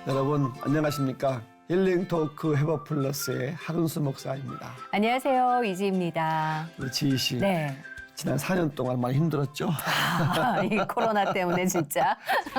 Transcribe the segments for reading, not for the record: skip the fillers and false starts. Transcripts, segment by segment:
여러분 안녕하십니까? 힐링 토크 회복 플러스의 하근수 목사입니다. 안녕하세요, 이지입니다. 우리 지희 씨, 네. 지난 4년 동안 많이 힘들었죠? 이 코로나 때문에 진짜.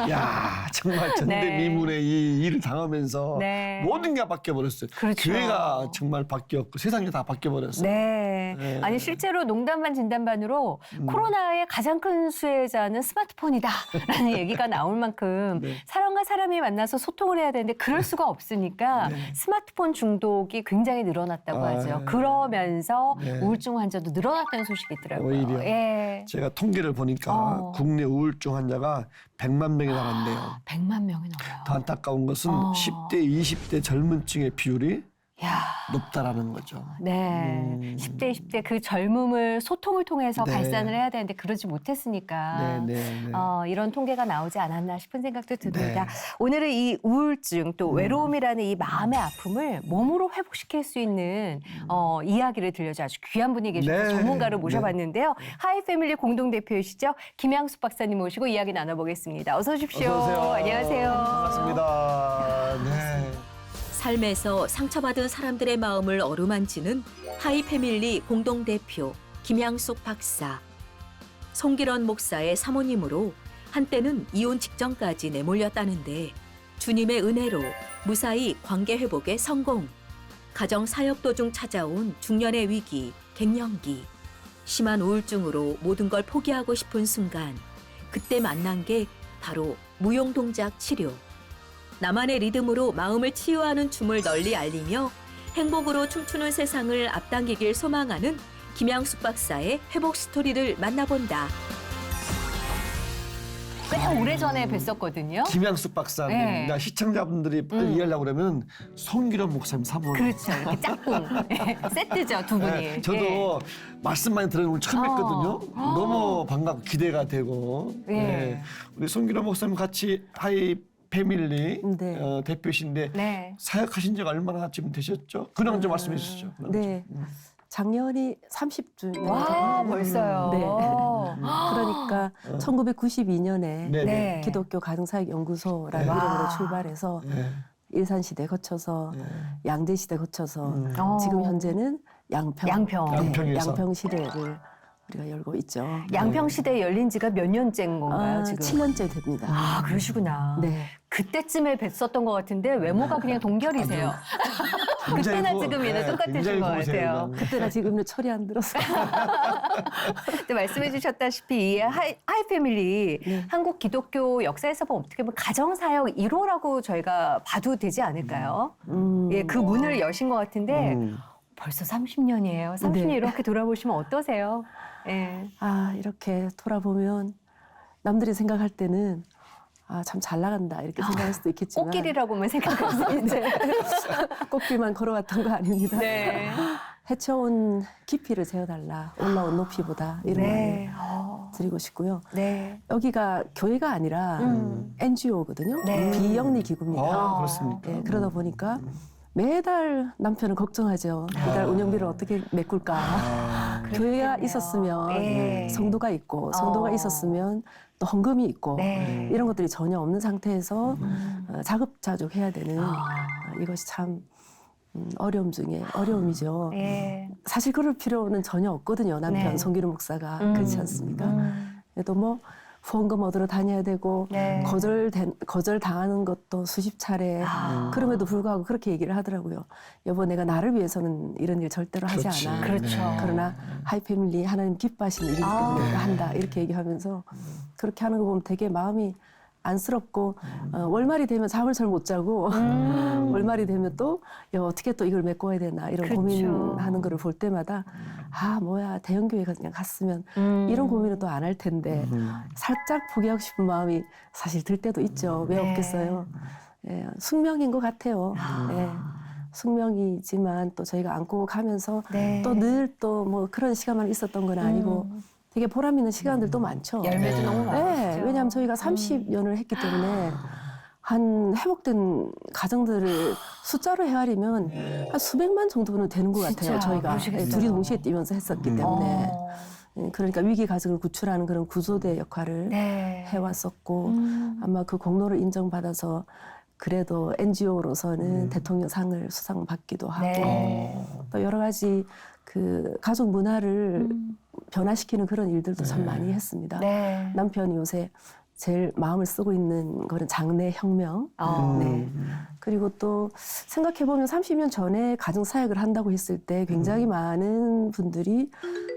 야, 정말 전대미문의 이 일을 당하면서 네. 모든 게 바뀌어버렸어요. 그렇죠. 교회가 정말 바뀌었고 세상이 다 바뀌어버렸어요. 네. 네. 아니 실제로 농담반 진담반으로 코로나의 가장 큰 수혜자는 스마트폰이다라는 얘기가 나올 만큼 네. 사람과 사람이 만나서 소통을 해야 되는데 그럴 수가 없으니까 네. 스마트폰 중독이 굉장히 늘어났다고 하죠. 네. 그러면서 네. 우울증 환자도 늘어났다는 소식이 있더라고요. 오히려. 예. 제가 통계를 보니까 국내 우울증 환자가 100만 명이 나간대요. 100만 명이 넘어요. 더 안타까운 것은 어. 10대, 20대 젊은 층의 비율이 야. 높다라는 거죠. 네. 10대, 20대 그 젊음을 소통을 통해서 네. 발산을 해야 되는데 그러지 못했으니까 네. 이런 통계가 나오지 않았나 싶은 생각도 듭니다. 네. 오늘은 이 우울증 또 외로움이라는 이 마음의 아픔을 몸으로 회복시킬 수 있는 이야기를 들려줘 아주 귀한 분이 계셔서 네. 전문가를 모셔봤는데요. 하이패밀리 공동대표이시죠. 김양숙 박사님 모시고 이야기 나눠보겠습니다. 어서 오십시오. 어서 오세요. 안녕하세요. 반갑습니다. 네. 삶에서 상처받은 사람들의 마음을 어루만지는 하이패밀리 공동대표 김양숙 박사. 송기런 목사의 사모님으로 한때는 이혼 직전까지 내몰렸다는데 주님의 은혜로 무사히 관계 회복에 성공. 가정 사역 도중 찾아온 중년의 위기, 갱년기. 심한 우울증으로 모든 걸 포기하고 싶은 순간 그때 만난 게 바로 무용동작 치료. 나만의 리듬으로 마음을 치유하는 춤을 널리 알리며 행복으로 춤추는 세상을 앞당기길 소망하는 김양숙 박사의 회복 스토리를 만나본다. 꽤 오래전에 뵀었거든요. 김양숙 박사님, 네. 그러니까 시청자분들이 빨리 이해하려고 그러면 송기련 목사님 사모님. 그렇죠. 이렇게 짝꿍. 세트죠, 두 분이. 네, 저도 예. 말씀 많이 들은 걸 처음 했거든요. 너무 반갑고 기대가 되고. 예. 네. 우리 송기련 목사님 같이 하이 패밀리 네. 대표이신데 네. 사역하신 지가 얼마나 지금 되셨죠? 근황 좀 말씀해 주시죠. 네. 작년이 30주년. 와, 벌써요. 네. 그러니까 1992년에 네. 네. 기독교 가정사역연구소라는 네. 이름으로 와. 출발해서 네. 일산시대 거쳐서 양재시대 거쳐서 어. 지금 현재는 양평. 양평. 네, 양평에서. 양평시대를 우리가 열고 있죠. 양평시대에 열린 지가 몇 년째인 건가요, 지금? 7년째 됩니다. 아, 그러시구나. 네. 그때쯤에 뵀었던 것 같은데 외모가 그냥 동결이세요. 그때나 굉장히 지금이나 네, 똑같으신 굉장히 것 고우세요, 같아요. 그냥. 그때나 지금은 철이 안 들어서. 근데 말씀해 주셨다시피 이 하이패밀리 네. 한국 기독교 역사에서 보면 어떻게 보면 가정사역 1호라고 저희가 봐도 되지 않을까요? 예, 그 문을 여신 것 같은데 벌써 30년이에요. 30년 네. 이렇게 돌아보시면 어떠세요? 예. 아, 이렇게 돌아보면 남들이 생각할 때는 참 잘 나간다 이렇게 생각할 수도 있겠지만 꽃길이라고만 생각할 수 있는데. 꽃길만 걸어왔던 거 아닙니다. 네. 헤쳐온 깊이를 재어달라. 올라온 높이보다 이런 네. 말을 드리고 싶고요. 네. 여기가 교회가 아니라 NGO거든요. 네. 비영리 기구입니다. 아, 그렇습니까? 네, 그러다 보니까 매달 남편은 걱정하죠. 이달 운영비를 어떻게 메꿀까. 교회가 그렇겠네요. 있었으면 예. 성도가 있고 성도가 있었으면 또 헌금이 있고 네. 이런 것들이 전혀 없는 상태에서 자급자족해야 되는 이것이 참 어려움 중에 어려움이죠. 예. 사실 그럴 필요는 전혀 없거든요. 남편 네. 송기름 목사가 그렇지 않습니까? 그래도 뭐 후원금 얻으러 다녀야 되고 네. 거절 당하는 것도 수십 차례 그럼에도 불구하고 그렇게 얘기를 하더라고요. 여보 내가 나를 위해서는 이런 일 절대로 하지 그렇지. 않아. 그렇죠. 그러나 하이패밀리 하나님 기뻐하시는 일이기 때문에 내가 한다 이렇게 얘기하면서 그렇게 하는 거 보면 되게 마음이 안쓰럽고 월말이 되면 잠을 잘 못 자고 월말이 되면 또 야, 어떻게 또 이걸 메꿔야 되나 이런 그렇죠. 고민하는 거를 볼 때마다 뭐야 대형교회 그냥 갔으면 이런 고민은 또 안 할 텐데 살짝 포기하고 싶은 마음이 사실 들 때도 있죠. 왜 네. 없겠어요. 예, 숙명인 것 같아요. 예, 숙명이지만 또 저희가 안고 가면서 네. 또 늘 또 뭐 그런 시간만 있었던 건 아니고 되게 보람 있는 시간들도 많죠. 열매도 네. 너무 많으시죠. 네, 왜냐하면 저희가 30년을 했기 때문에 한 회복된 가정들을 숫자로 헤아리면 한 수백만 정도는 되는 것 같아요. 진짜 저희가 그러시겠어요. 둘이 동시에 뛰면서 했었기 때문에 그러니까 위기 가정을 구출하는 그런 구조대 역할을 네. 해왔었고 아마 그 공로를 인정받아서 그래도 NGO로서는 대통령상을 수상받기도 하고 네. 또 여러 가지 그 가족 문화를 변화시키는 그런 일들도 참 많이 했습니다. 네. 남편이 요새 제일 마음을 쓰고 있는 거는 장래혁명. 네. 그리고 또 생각해보면 30년 전에 가정사역을 한다고 했을 때 굉장히 많은 분들이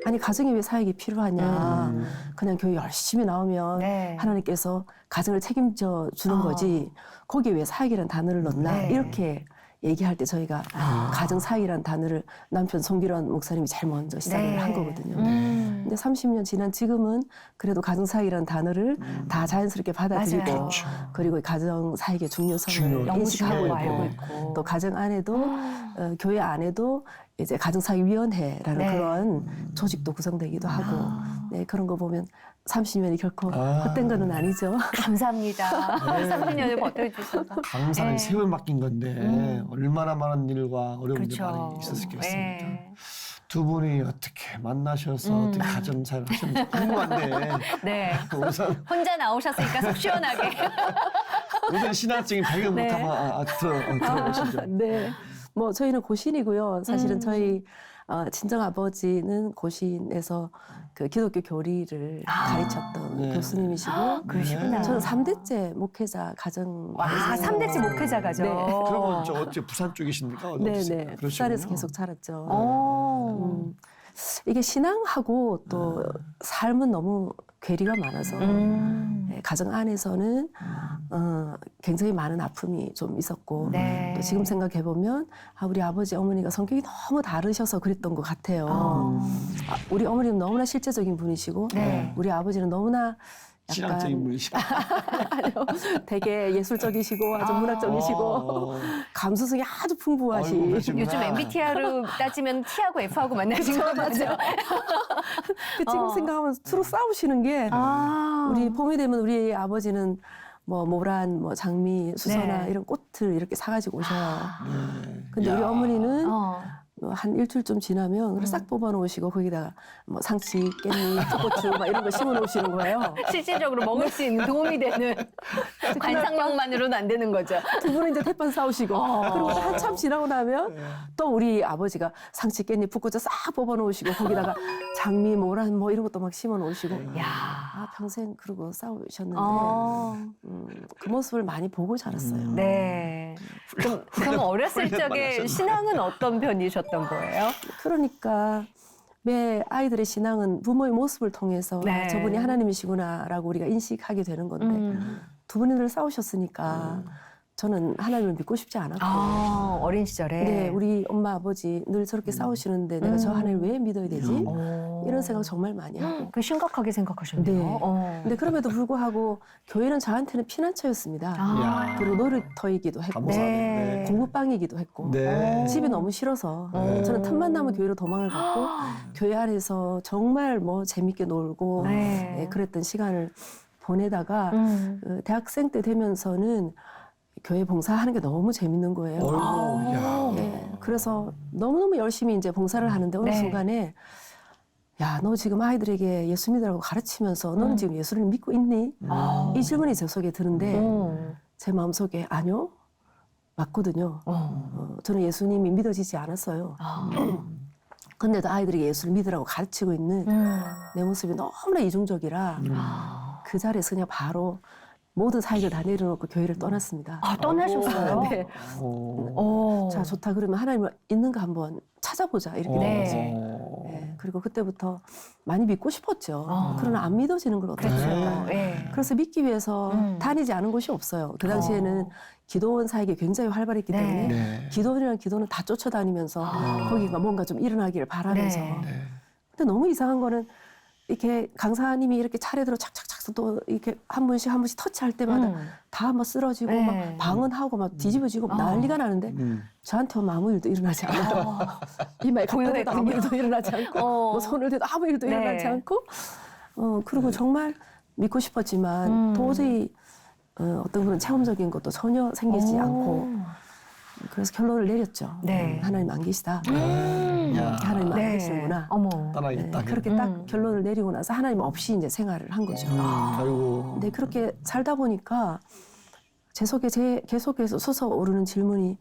아니 가정에 왜 사역이 필요하냐. 그냥 교회 열심히 나오면 네. 하나님께서 가정을 책임져 주는 거지 거기에 왜 사역이라는 단어를 넣나. 네. 이렇게 얘기할 때 저희가 가정사역이라는 단어를 남편 송기론 목사님이 제일 먼저 시작을 네. 한 거거든요. 근데 30년 지난 지금은 그래도 가정사역이라는 단어를 다 자연스럽게 받아들이고 맞아요. 그리고 가정사역의 중요성을 중요하고 너무 인식하고 중요하고 있고 알고 있고. 또 가정 안에도 교회 안에도 이제 가정사역위원회라는 네. 그런 조직도 구성되기도 하고 네, 그런 거 보면 30년이 결코 아. 헛된 거는 아니죠. 감사합니다. 네. 30년을 버텨주셔서. 강사는 네. 세월 맡긴 건데 얼마나 많은 일과 어려움이 그렇죠. 많이 있었겠습니까? 네. 두 분이 어떻게 만나셔서 어떻게 가정사를 하셨는지 궁금한데 네. 우선 혼자 나오셨으니까 속 시원하게. 신앙적인 배경부터 네. 들어보시죠. 네. 뭐 저희는 고신이고요. 사실은 저희 친정 아버지는 고신에서 그 기독교 교리를 가르쳤던 네. 교수님이시고 그러시구나. 저는 3대째 목회자 가정. 와, 3대째 목회자가죠. 네. 그러면 저 어째 부산 쪽이십니까? 어디 네네. 어디십니까? 부산에서 그러시군요. 계속 자랐죠. 오. 이게 신앙하고 또 삶은 너무 괴리가 많아서 네, 가정 안에서는 굉장히 많은 아픔이 좀 있었고 네. 또 지금 생각해 보면 우리 아버지 어머니가 성격이 너무 다르셔서 그랬던 것 같아요. 우리 어머니는 너무나 실제적인 분이시고 네. 우리 아버지는 너무나 신앙적인 약간 분이시고. 아니요, 되게 예술적이시고 아주 문학적이시고 감수성이 아주 풍부하시. 아이고, 그러시구나. 요즘 MBTI로 따지면 T하고 F하고 만나신 거 맞죠? 지금 생각하면 서로 싸우시는 게 우리 봄이 되면 우리 아버지는 뭐 모란, 뭐 장미, 수선화 네. 이런 꽃을 이렇게 사가지고 오셔요. 네. 근데 우리 야. 어머니는 어. 한 일주일쯤 지나면 그걸 싹 뽑아놓으시고 거기다가 뭐 상치, 깻잎, 풋고추 막 이런 거 심어놓으시는 거예요. 실질적으로 먹을 수 있는 도움이 되는 관상력만으로는 안 되는 거죠. 두 분은 이제 대판 싸우시고 그리고 또 한참 지나고 나면 또 우리 아버지가 상치, 깻잎, 풋고추 싹 뽑아놓으시고 거기다가 장미, 모란 뭐 이런 것도 막 심어놓으시고 야. 평생 그러고 싸우셨는데 어. 그 모습을 많이 보고 자랐어요. 네. 그럼 어렸을 훈련 많이 적에 하셨네. 신앙은 어떤 편이셨던 거예요? 그러니까 매 아이들의 신앙은 부모의 모습을 통해서 네. 저분이 하나님이시구나라고 우리가 인식하게 되는 건데 두 분이 늘 싸우셨으니까 저는 하나님을 믿고 싶지 않았고 어린 시절에. 네, 우리 엄마 아버지 늘 저렇게 싸우시는데 내가 저 하나님을 왜 믿어야 되지? 이런 생각 정말 많이 하고 그 심각하게 생각하셨네요. 네. 근데 그럼에도 불구하고 교회는 저한테는 피난처였습니다. 야. 그리고 놀이터이기도 했고 감사하네. 네. 공부방이기도 했고 네. 집이 너무 싫어서 네. 저는 틈만 나면 교회로 도망을 갔고 교회 안에서 정말 뭐 재밌게 놀고 네. 네, 그랬던 시간을 보내다가 대학생 때 되면서는 교회 봉사하는 게 너무 재밌는 거예요. 어이구, 야. 예, 그래서 너무너무 열심히 이제 봉사를 하는데 어느 네. 순간에 야, 너 지금 아이들에게 예수 믿으라고 가르치면서 너는 지금 예수를 믿고 있니? 이 질문이 제 속에 드는데 제 마음속에 아니요, 맞거든요. 저는 예수님이 믿어지지 않았어요. 근데도 아이들에게 예수를 믿으라고 가르치고 있는 내 모습이 너무나 이중적이라 그 자리에서 그냥 바로 모든 사역을 다 내려놓고 교회를 떠났습니다. 떠나셨어요? 네. 오. 자, 좋다. 그러면 하나님을 있는가 한번 찾아보자. 이렇게 네. 된 거죠. 네. 그리고 그때부터 많이 믿고 싶었죠. 그러나 안 믿어지는 걸 어떻게 그렇죠. 할까요? 네. 그래서 믿기 위해서 다니지 않은 곳이 없어요. 그 당시에는 기도원 사역이 굉장히 활발했기 네. 때문에 네. 기도원이랑 기도는 다 쫓아다니면서 거기가 뭔가 좀 일어나기를 바라면서. 네. 네. 근데 너무 이상한 거는 이렇게 강사님이 이렇게 차례대로 착착착 또 이렇게 한 분씩 터치할 때마다 다 막 쓰러지고 네. 막 방언하고 막 뒤집어지고 난리가 나는데 저한테 오면 아무 일도 일어나지 않아요. 이마에 갖다 대도 아무 일도 일어나지 않고 뭐 손을 대도 아무 일도 네. 일어나지 않고 그리고 정말 믿고 싶었지만 도저히 어떤 그런 체험적인 것도 전혀 생기지 않고 그래서 결론을 내렸죠. 네. 하나님 안 계시다. 야. 하나님 안 네. 계시는구나. 어머. 떠나겠다. 그렇게 딱 결론을 내리고 나서 하나님 없이 이제 생활을 한 거죠. 아이고. 근데 그렇게 살다 보니까 제 속에 계속해서 솟아오르는 질문이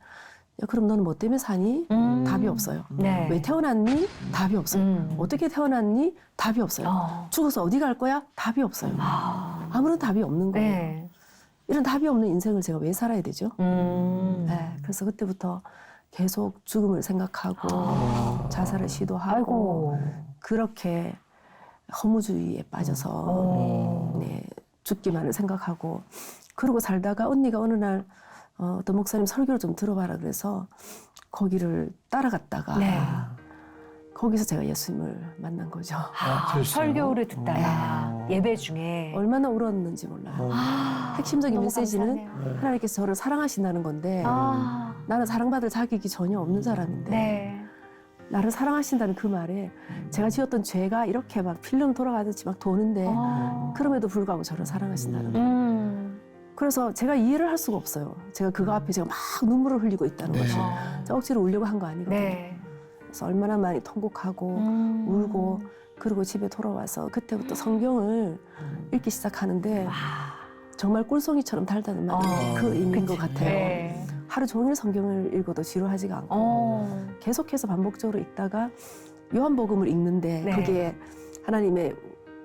야, 그럼 너는 뭐 때문에 사니? 답이 없어요. 네. 왜 태어났니? 답이 없어요. 어떻게 태어났니? 답이 없어요. 죽어서 어디 갈 거야? 답이 없어요. 아무런 답이 없는 거예요. 네. 이런 답이 없는 인생을 제가 왜 살아야 되죠? 네, 그래서 그때부터 계속 죽음을 생각하고 자살을 시도하고 아이고. 그렇게 허무주의에 빠져서 네, 죽기만을 생각하고 그러고 살다가 언니가 어느 날 어떤 목사님 설교를 좀 들어봐라 그래서 거기를 따라갔다가 네. 거기서 제가 예수님을 만난 거죠. 그랬어요? 설교를 듣다가 예배 중에 얼마나 울었는지 몰라요. 핵심적인 너무 메시지는 감사하네요. 하나님께서 저를 사랑하신다는 건데 아, 나는 사랑받을 자격이 전혀 없는 사람인데 네. 나를 사랑하신다는 그 말에 제가 지었던 죄가 이렇게 막 필름 돌아가듯이 막 도는데 그럼에도 불구하고 저를 사랑하신다는 거예요. 그래서 제가 이해를 할 수가 없어요. 제가 그거 앞에 제가 막 눈물을 흘리고 있다는 네. 거죠. 제가 억지로 울려고 한 거 아니거든요. 네. 그래서 얼마나 많이 통곡하고 울고 그리고 집에 돌아와서 그때부터 성경을 읽기 시작하는데 정말 꿀송이처럼 달다는 말이 그 의미인 것 같아요. 네. 하루 종일 성경을 읽어도 지루하지가 않고 계속해서 반복적으로 읽다가 요한복음을 읽는데 네. 거기에 하나님의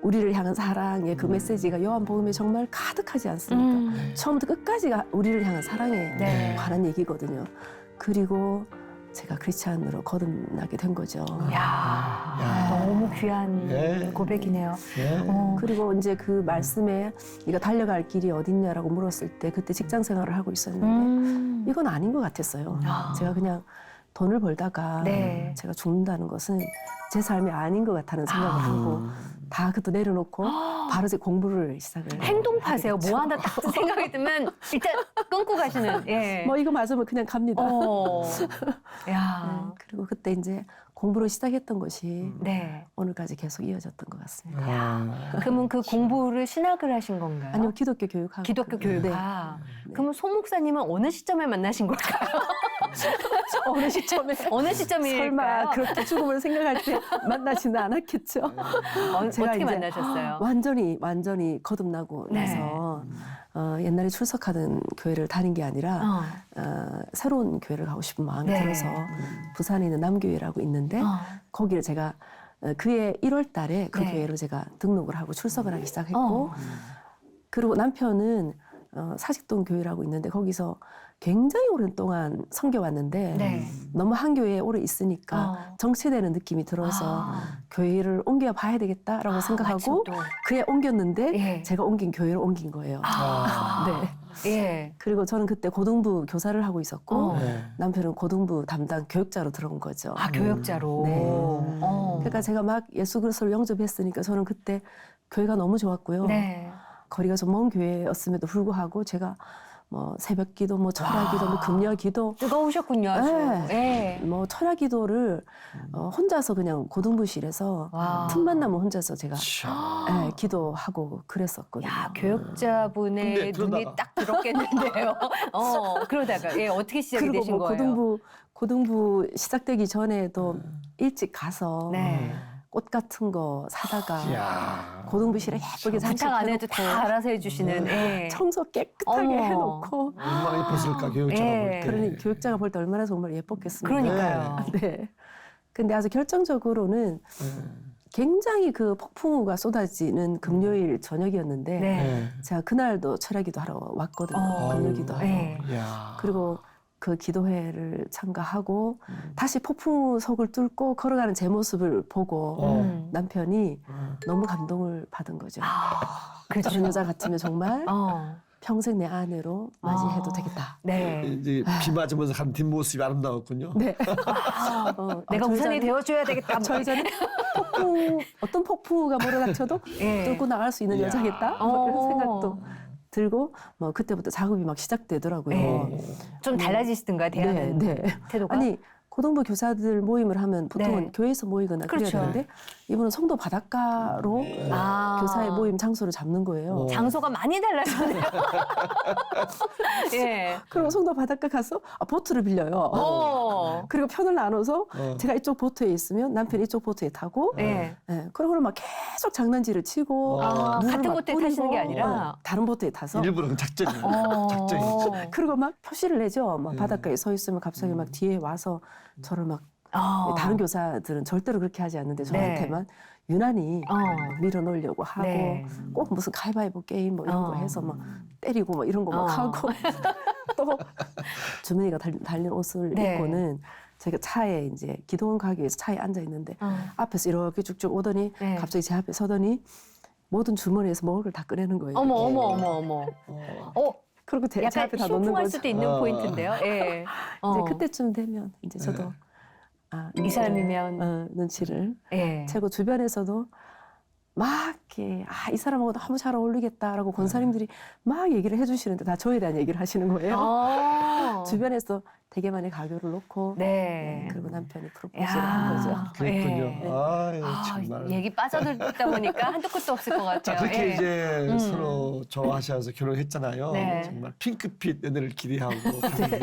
우리를 향한 사랑의 그 메시지가 요한복음에 정말 가득하지 않습니까? 처음부터 끝까지가 우리를 향한 사랑에 네. 관한 얘기거든요. 그리고 제가 크리스찬으로 거듭나게 된 거죠. 야, 너무 귀한 네. 고백이네요. 네. 그리고 이제 그 말씀에 네가 달려갈 길이 어딨냐라고 물었을 때 그때 직장 생활을 하고 있었는데 이건 아닌 것 같았어요. 제가 그냥 돈을 벌다가 네. 제가 죽는다는 것은 제 삶이 아닌 것 같다는 생각을 하고 다 그것도 내려놓고 바로 제 공부를 시작을 행동파세요. 하게 뭐 됐죠. 하나 딱 생각이 들면 일단 끊고 가시는. 예. 뭐 이거 맞으면 그냥 갑니다. 야. 네, 그리고 그때 이제 공부를 시작했던 것이 네. 오늘까지 계속 이어졌던 것 같습니다. 그러면 그 공부를 신학을 하신 건가요? 아니요, 기독교 교육하고. 기독교 네. 교육학. 그러면 소 목사님은 어느 시점에 만나신 걸까요? 어느 시점에 어느 시점일까요? 설마 그렇게 죽음을 생각할 때 만나지는 않았겠죠. 제가 어떻게 이제 만나셨어요? 완전히 거듭나고 네. 나서 옛날에 출석하던 교회를 다닌 게 아니라 새로운 교회를 가고 싶은 마음이 네. 들어서 부산에 있는 남교회라고 있는데 거기를 제가 그해 1월 달에 그 네. 교회로 제가 등록을 하고 출석을 하기 시작했고 그리고 남편은 사직동 교회라고 있는데 거기서 굉장히 오랜 동안 섬겨왔는데 네. 너무 한 교회에 오래 있으니까 정체되는 느낌이 들어서 교회를 옮겨 봐야 되겠다라고 생각하고 마침 또. 그에 옮겼는데 예. 제가 옮긴 교회로 옮긴 거예요. 네. 예. 그리고 저는 그때 고등부 교사를 하고 있었고 네. 남편은 고등부 담당 교육자로 들어온 거죠. 교육자로. 네. 그러니까 제가 막 예수 그리스도를 영접했으니까 저는 그때 교회가 너무 좋았고요. 네. 거리가 좀 먼 교회였음에도 불구하고 제가 뭐 새벽 기도, 뭐 철야 기도, 뭐 금요 기도, 뜨거우셨군요, 아주. 네. 예. 뭐 철야 기도를 혼자서 그냥 고등부실에서 와. 틈만 나면 혼자서 제가 자. 기도하고 그랬었거든요. 야, 교육자분의 근데 눈이 그러다가- 딱 들었겠는데요. 그러다가 어떻게 시작이 그리고 되신 뭐 거예요? 고등부 시작되기 전에도 일찍 가서 네. 꽃 같은 거 사다가 이야. 고등부실에 예쁘게 부탁 안 해도 장식해놓고 다 알아서 해주시는. 예. 청소 깨끗하게 어머. 해놓고 얼마나 예뻤을까 교육자가 예. 볼 때. 그러니 교육자가 볼 때 얼마나 정말 예뻤겠습니까? 그러니까요. 네. 근데 아주 결정적으로는 굉장히 그 폭풍우가 쏟아지는 금요일 저녁이었는데 네. 제가 그날도 철야기도 하러 왔거든요. 금요기도 하러. 네. 이야. 그리고 그 기도회를 참가하고 다시 폭풍우 속을 뚫고 걸어가는 제 모습을 보고 남편이 너무 감동을 받은 거죠. 그렇죠. 저런 여자 같으면 정말 어. 평생 내 아내로 맞이해도 되겠다. 네. 이제 비 맞으면서 간 뒷모습이 아름다웠군요. 네. 내가 저희 우산이 자는- 되어줘야 되겠다. 저희 자는 어떤 폭풍우가 몰아닥쳐도 예. 뚫고 나갈 수 있는 이야. 여자겠다. 뭐 이런 생각도 들고 뭐 그때부터 작업이 막 시작되더라고요. 좀 달라지시던가요, 대하는 네. 태도가? 아니 고등부 교사들 모임을 하면 보통은 네. 교회에서 모이거나 그래야 그렇죠. 되는데 이분은 성도 바닷가로 교사의 모임 장소를 잡는 거예요. 장소가 많이 달라졌네요. 예. 그리고 성도 바닷가 가서 보트를 빌려요. 어. 그리고 편을 나눠서 제가 이쪽 보트에 있으면 남편이 이쪽 보트에 타고 예. 그러고 막 계속 장난질을 치고 물을 같은 막 보트에 뿌리고, 타시는 게 아니라? 다른 보트에 타서 일부러 작전이에요. 작전이. 그리고 막 표시를 내죠. 막 바닷가에 서 있으면 갑자기 막 뒤에 와서 저를 막 다른 교사들은 절대로 그렇게 하지 않는데 저한테만 유난히 밀어놓으려고 하고 네. 꼭 무슨 가위바위보 게임 뭐 이런 거 해서 막 때리고 뭐 이런 거 막 하고 또 주머니가 달린 옷을 네. 입고는 제가 차에 이제 기도원 가기 위해서 차에 앉아 있는데 앞에서 이렇게 쭉쭉 오더니 네. 갑자기 제 앞에 서더니 모든 주머니에서 먹을 걸 다 꺼내는 거예요. 어머. 그리고 제 약간 앞에 다 놓는 심쿵할 거죠. 수도 있는 포인트인데요. 예. 이제 그때쯤 되면 이제 저도 이 사람이면 눈치를 예. 채고 주변에서도 막 이렇게 이 사람하고 너무 잘 어울리겠다라고 권사님들이 막 얘기를 해주시는데 다 저에 대한 얘기를 하시는 거예요. 주변에서 되게 많이 가교를 놓고 네. 그리고 남편이 프로포즈를 한 거죠. 그랬군요. 예. 아유, 정말. 얘기 빠져들다 보니까 한도 끝도 없을 것 같아요. 자, 그렇게 예. 이제 서로 좋아하셔서 결혼했잖아요. 네. 정말 핑크빛 연애를 기대하고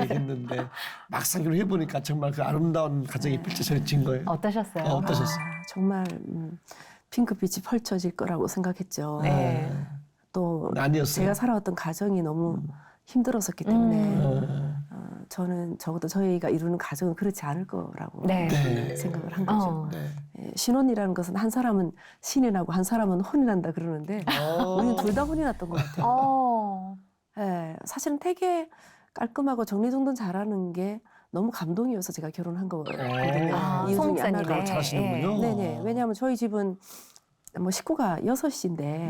얘기했는데 막상 결혼해보니까 정말 그 아름다운 가정이 펼쳐진 거예요. 어떠셨어요? 어떠셨어요? 정말 핑크빛이 펼쳐질 거라고 생각했죠. 네. 또 아니었어요. 제가 살아왔던 가정이 너무 힘들었었기 때문에 저는 적어도 저희가 이루는 가정은 그렇지 않을 거라고 네. 네. 생각을 한 거죠. 네. 예, 신혼이라는 것은 한 사람은 신이 나고 한 사람은 혼이 난다 그러는데 우리는 둘 다 혼이 났던 것 같아요. 어. 예, 사실은 되게 깔끔하고 정리정돈 잘하는 게 너무 감동이어서 제가 결혼한 거거든요. 이유 송 중에 하나가. 목사님의. 잘하시는군요. 네네. 왜냐하면 저희 집은 뭐 식구가 6인데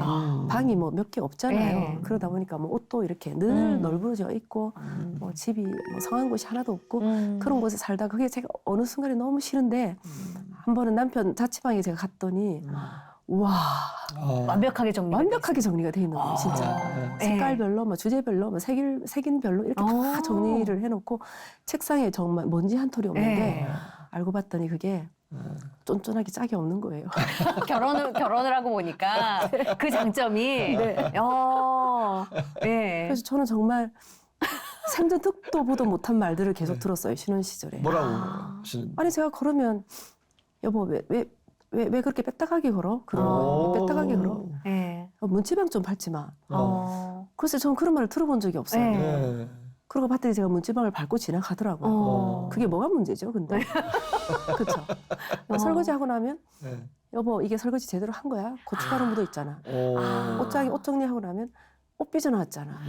방이 뭐 몇 개 없잖아요. 네. 그러다 보니까 뭐 옷도 이렇게 늘 널브러져 있고 뭐 집이 뭐 성한 곳이 하나도 없고 그런 곳에 살다 그게 제가 어느 순간에 너무 싫은데 한 번은 남편 자취방에 제가 갔더니 와 완벽하게 정리. 완벽하게 정리가 돼 있는 거예요, 진짜. 네. 색깔별로, 뭐 주제별로, 뭐 색인별로 이렇게 다 정리를 해놓고 책상에 정말 먼지 한 톨이 없는데 네. 알고 봤더니 그게 쫀쫀하게 짝이 없는 거예요. 결혼을 하고 보니까 그 장점이. 네. 네. 그래서 저는 정말 생전 듣도 보도 못한 말들을 계속 들었어요, 신혼 시절에. 뭐라고 하시는? 아니 제가 걸으면 여보 왜 그렇게 빽딱하게 걸어? 그러면 빽딱하게 걸어? 네. 문지방 좀 밟지 마. 글쎄 저는 그런 말을 들어본 적이 없어요. 네. 네. 그러고 봤더니 제가 문지방을 밟고 지나가더라고요. 그게 뭐가 문제죠, 근데? 그렇죠. 설거지하고 나면 네. 여보 이게 설거지 제대로 한 거야? 고춧가루 묻어 있잖아. 옷장에 옷 정리하고 나면 옷 삐져나왔잖아.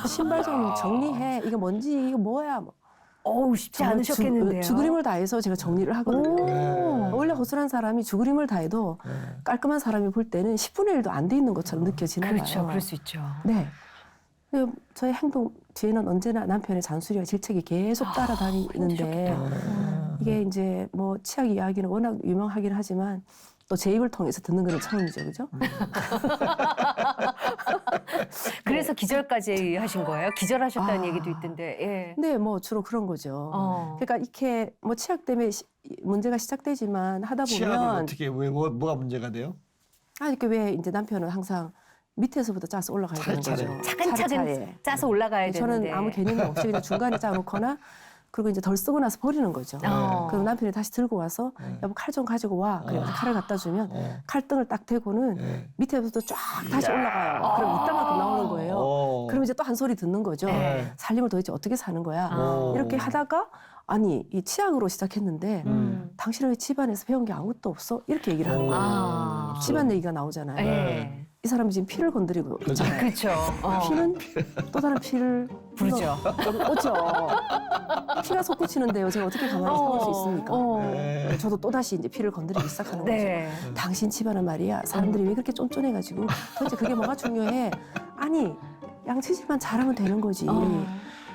신발 좀 정리해. 이거 뭔지 이거 뭐야? 뭐. 어우, 쉽지 정말 않으셨겠는데요. 주그림을 다해서 제가 정리를 하거든요. 네. 원래 허술한 사람이 주그림을 다해도 깔끔한 사람이 볼 때는 10분의 1도 안 돼 있는 것처럼 느껴지나 봐요. 그렇죠. 그럴 수 있죠. 네. 그리고 저의 행동 뒤에는 언제나 남편의 잔소리와 질책이 계속 따라다니는데 이게 이제 뭐 치약 이야기는 워낙 유명하긴 하지만 또 제 입을 통해서 듣는 건 처음이죠, 그죠? 그래서 기절까지 하신 거예요? 기절하셨다는 아. 얘기도 있던데. 예. 근데 뭐 주로 그런 거죠. 그러니까 이렇게 뭐 치약 때문에 문제가 시작되지만 하다 치약은 보면 어떻게 뭐가 문제가 돼요? 이렇게 왜 이제 남편은 항상 밑에서부터 짜서 올라가야 되는 차례차례. 거죠. 차근차근 차례차례. 짜서 올라가야 저는 되는데. 아무 개념이 없이 그냥 중간에 짜놓거나 그리고 이제 덜 쓰고 나서 버리는 거죠. 그리고 남편이 다시 들고 와서 여보 칼 좀 가지고 와. 그래서 칼을 갖다 주면 칼등을 딱 대고는 밑에부터 쫙 다시 올라가요. 그럼 이따만큼 나오는 거예요. 그럼 이제 또 한 소리 듣는 거죠. 살림을 도대체 어떻게 사는 거야? 이렇게 하다가 아니 이 치약으로 시작했는데 당신은 왜 집안에서 배운 게 아무것도 없어? 이렇게 얘기를 하는 거예요. 집안 얘기가 나오잖아요. 예. 이 사람이 지금 피를 건드리고 있잖아요. 그렇죠. 피는 또 다른 피를 부르죠. 오죠. 피가 솟구치는데요. 제가 어떻게 가만히 참을 수 있습니까? 네. 저도 또 다시 이제 피를 건드리기 시작하는 네. 거죠. 당신 집안은 말이야. 사람들이 왜 그렇게 쫀쫀해가지고 도대체 그게 뭐가 중요해? 아니 양치질만 잘하면 되는 거지.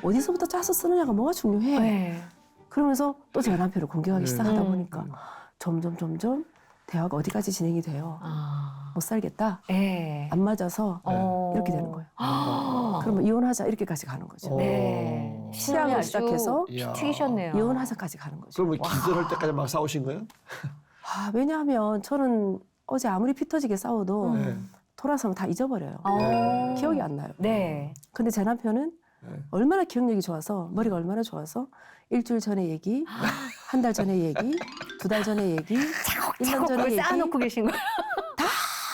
어디서부터 짜서 쓰느냐가 뭐가 중요해? 네. 그러면서 또 제가 남편을 공격하기 시작하다 보니까 점점 대화가 어디까지 진행이 돼요. 못 살겠다. 네. 안 맞아서 이렇게 되는 거예요. 그러면 이혼하자 이렇게까지 가는 거죠. 네. 시작을 아주 시작해서 이야. 튀기셨네요. 이혼하자까지 가는 거죠. 그러면 기절할 때까지 막 싸우신 거예요? 왜냐하면 저는 어제 아무리 피 터지게 싸워도 네. 돌아서면 다 잊어버려요. 기억이 안 나요. 네. 근데 제 남편은 네. 얼마나 기억력이 좋아서 머리가 얼마나 좋아서 일주일 전에 얘기, 한 달 전에 얘기, 2달 전에 얘기, 1년 전에 그걸 얘기 쌓아놓고 계신 거예요. 다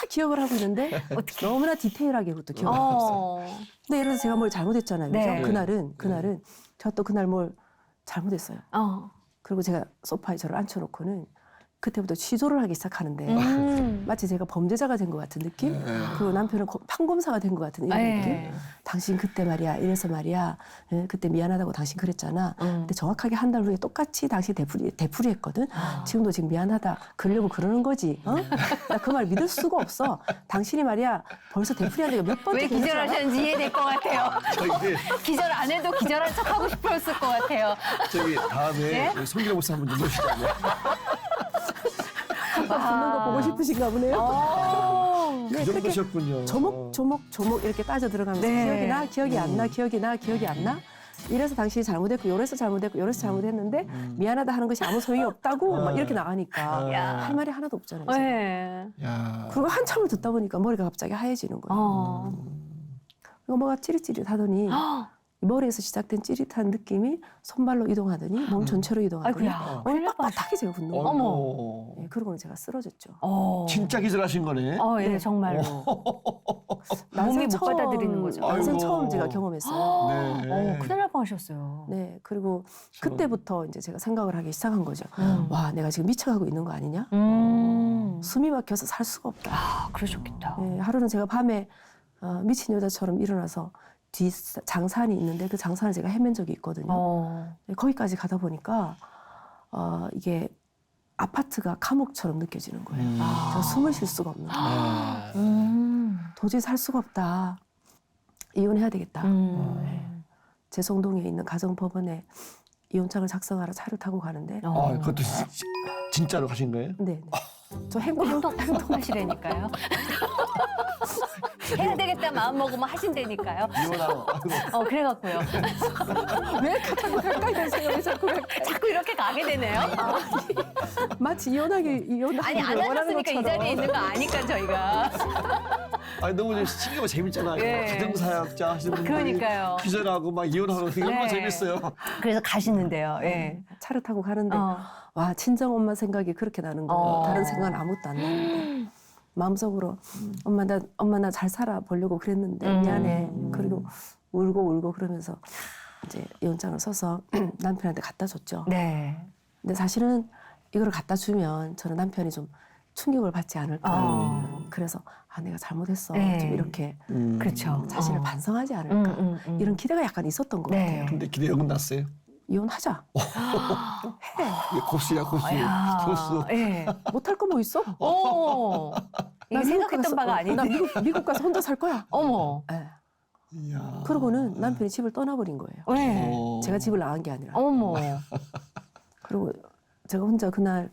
기억을 하고 있는데 너무나 디테일하게 그것도 기억을 하고 있어요. 근데 예를 들어서 제가 뭘 잘못했잖아요. 네. 그죠? 그날은 제가 또 그날 뭘 잘못했어요. 그리고 제가 소파에 저를 앉혀놓고는 그때부터 취조를 하기 시작하는데 마치 제가 범죄자가 된 것 같은 느낌? 그리고 남편은 판검사가 된 것 같은 이런 느낌? 당신 그때 말이야 이래서 말이야 그때 미안하다고 당신 그랬잖아. 근데 정확하게 한 달 후에 똑같이 당신 되풀이했거든. 지금도 지금 미안하다 그러려고 그러는 거지. 나 그 말 믿을 수가 없어. 당신이 말이야 벌써 되풀이하는 게 몇 번째 왜 기절하셨는지 이해될 것 같아요. 저기 기절 안 해도 기절한 척 하고 싶었을 것 같아요. 저기 다음에 네? 송기라 목사 한번 좀 모시자고요. 붙는 거 보고 싶으신가 보네요. 그 정도셨군요. 조목 이렇게 따져 들어가면서 네. 기억이 나, 기억이 안 나, 기억이 안 나. 이래서 당신이 잘못했고, 요래서 잘못했고, 요래서 잘못했는데 미안하다 하는 것이 아무 소용이 없다고 막 이렇게 나가니까 야. 할 말이 하나도 없잖아요. 제가. 네. 야. 그리고 한참을 듣다 보니까 머리가 갑자기 하얘지는 거예요. 그리고 뭐가 찌릿찌릿하더니 머리에서 시작된 찌릿한 느낌이 손발로 이동하더니 몸 전체로 이동하더니 아이고야. 오늘 빳빳하게 제가 붙는 거예요. 어머. 예, 그러고는 제가 쓰러졌죠. 진짜 기절하신 거네. 예, 네. 정말로. 몸이 못 받아들이는 거죠. 난생 아이고. 처음 제가 경험했어요. 네. 큰일 날 뻔하셨어요. 네, 그리고 그때부터 이제 제가 생각을 하기 시작한 거죠. 음. 와, 내가 지금 미쳐가고 있는 거 아니냐? 숨이 막혀서 살 수가 없다. 그러셨겠다. 네, 하루는 제가 밤에 미친 여자처럼 일어나서 뒤 장산이 있는데 그 장산을 제가 헤맨 적이 있거든요. 네, 거기까지 가다 보니까 이게 아파트가 감옥처럼 느껴지는 거예요. 제가 숨을 쉴 수가 없는 거예요. 도저히 살 수가 없다. 이혼해야 되겠다. 네. 제성동에 있는 가정법원에 이혼장을 작성하러 차를 타고 가는데 그것도 진짜로 가신 거예요? 네, 네. 저 행동하시라니까요. 해야 되겠다 마음 먹으면 하신다니까요. 이혼하고. 아이고. 그래갖고요. 왜 가까이 가까이 생각을 자꾸 자꾸 이렇게 가게 되네요. 마치 이혼하기 아니 안 하셨으니까 이 자리에 있는 거 아니까 저희가. 아니 너무 좀 신기하고 재밌잖아요. 예. 가정사역자 하시는 분들이 그러니까요. 기절하고 막 이혼하고 되게 얼마나 네. 재밌어요. 그래서 가시는데요. 예. 차를 타고 가는데 와 친정 엄마 생각이 그렇게 나는 거예요. 다른 생각은 아무것도 안 나는데 마음속으로 엄마 나 잘 살아 보려고 그랬는데 미안해. 그리고 울고 그러면서 이제 이혼장을 써서 남편한테 갖다 줬죠. 네. 근데 사실은 이걸 갖다 주면 저는 남편이 좀 충격을 받지 않을까. 그래서 내가 잘못했어. 네. 좀 이렇게 그렇죠. 자신을 반성하지 않을까. 이런 기대가 약간 있었던 것 네. 같아요. 근데 기대 어긋났어요. 이혼하자. 이게 고수야 고수. 고수. 예. 못할 거 뭐 있어? 이게 나 미국 생각했던 가서- 바가 나 아닌데. 미국 가서 혼자 살 거야. 어머. 네. 이야. 그러고는 남편이 집을 떠나버린 거예요. 네. 제가 집을 나간 게 아니라. 어머. 그리고 제가 혼자 그날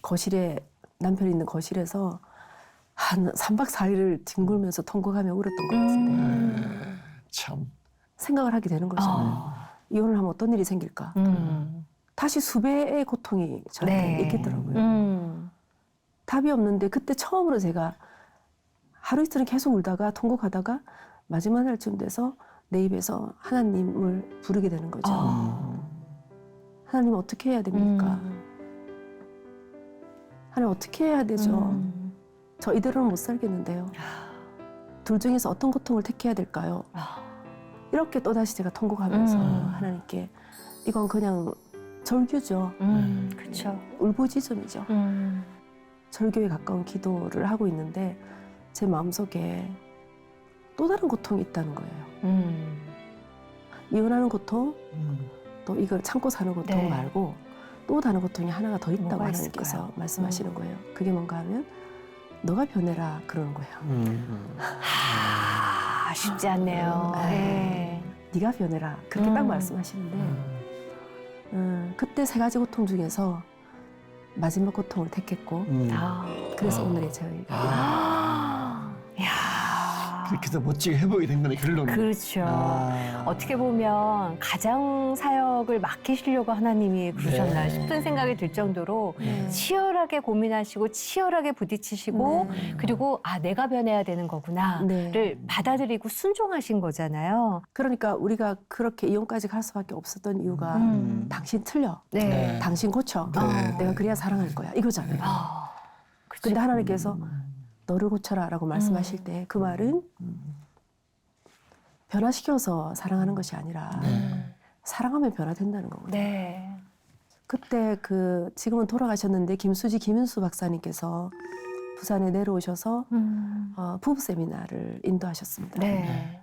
거실에 남편이 있는 거실에서 한 3박 4일을 뒹굴면서 통곡하며 울었던 것 같은데 참. 생각을 하게 되는 거죠. 이혼을 하면 어떤 일이 생길까? 다시 수배의 고통이 저한테 있겠더라고요. 답이 없는데 그때 처음으로 제가 하루 이틀은 계속 울다가 통곡하다가 마지막 날쯤 돼서 내 입에서 하나님을 부르게 되는 거죠. 하나님 어떻게 해야 됩니까? 하나님 어떻게 해야 되죠? 저 이대로는 못 살겠는데요. 둘 중에서 어떤 고통을 택해야 될까요? 이렇게 또다시 제가 통곡하면서 하나님께 이건 그냥 절규죠. 그렇죠. 울부짖음이죠. 절교에 가까운 기도를 하고 있는데 제 마음속에 또 다른 고통이 있다는 거예요. 이혼하는 고통, 또 이걸 참고 사는 고통 네. 말고 또 다른 고통이 하나가 더 있다고 뭐가 하나님께서 있을까요? 말씀하시는 거예요. 그게 뭔가 하면 너가 변해라 그러는 거예요. 쉽지 않네요. 네. 네가 변해라 그렇게 딱 말씀하시는데 그때 세 가지 고통 중에서 마지막 고통을 택했고 아. 그래서 오늘의 저희가 야. 그렇게 해서 멋지게 회복이 된 거네, 결론은. 그렇죠. 아. 어떻게 보면 가정 사역을 맡기시려고 하나님이 그러셨나 네. 싶은 생각이 들 정도로 네. 치열하게 고민하시고 치열하게 부딪히시고 네. 그리고 아 내가 변해야 되는 거구나를 네. 받아들이고 순종하신 거잖아요. 그러니까 우리가 그렇게 이혼까지 갈 수밖에 없었던 이유가 당신 틀려. 네. 네. 당신 고쳐. 네. 내가 그래야 사랑할 거야. 이거잖아요. 아, 그쵸. 근데 하나님께서 너를 고쳐라라고 말씀하실 때 그 말은 변화시켜서 사랑하는 것이 아니라 사랑하면 변화된다는 거거든요. 네. 그때 그 지금은 돌아가셨는데 김수지 김윤수 박사님께서 부산에 내려오셔서 부부 세미나를 인도하셨습니다. 네.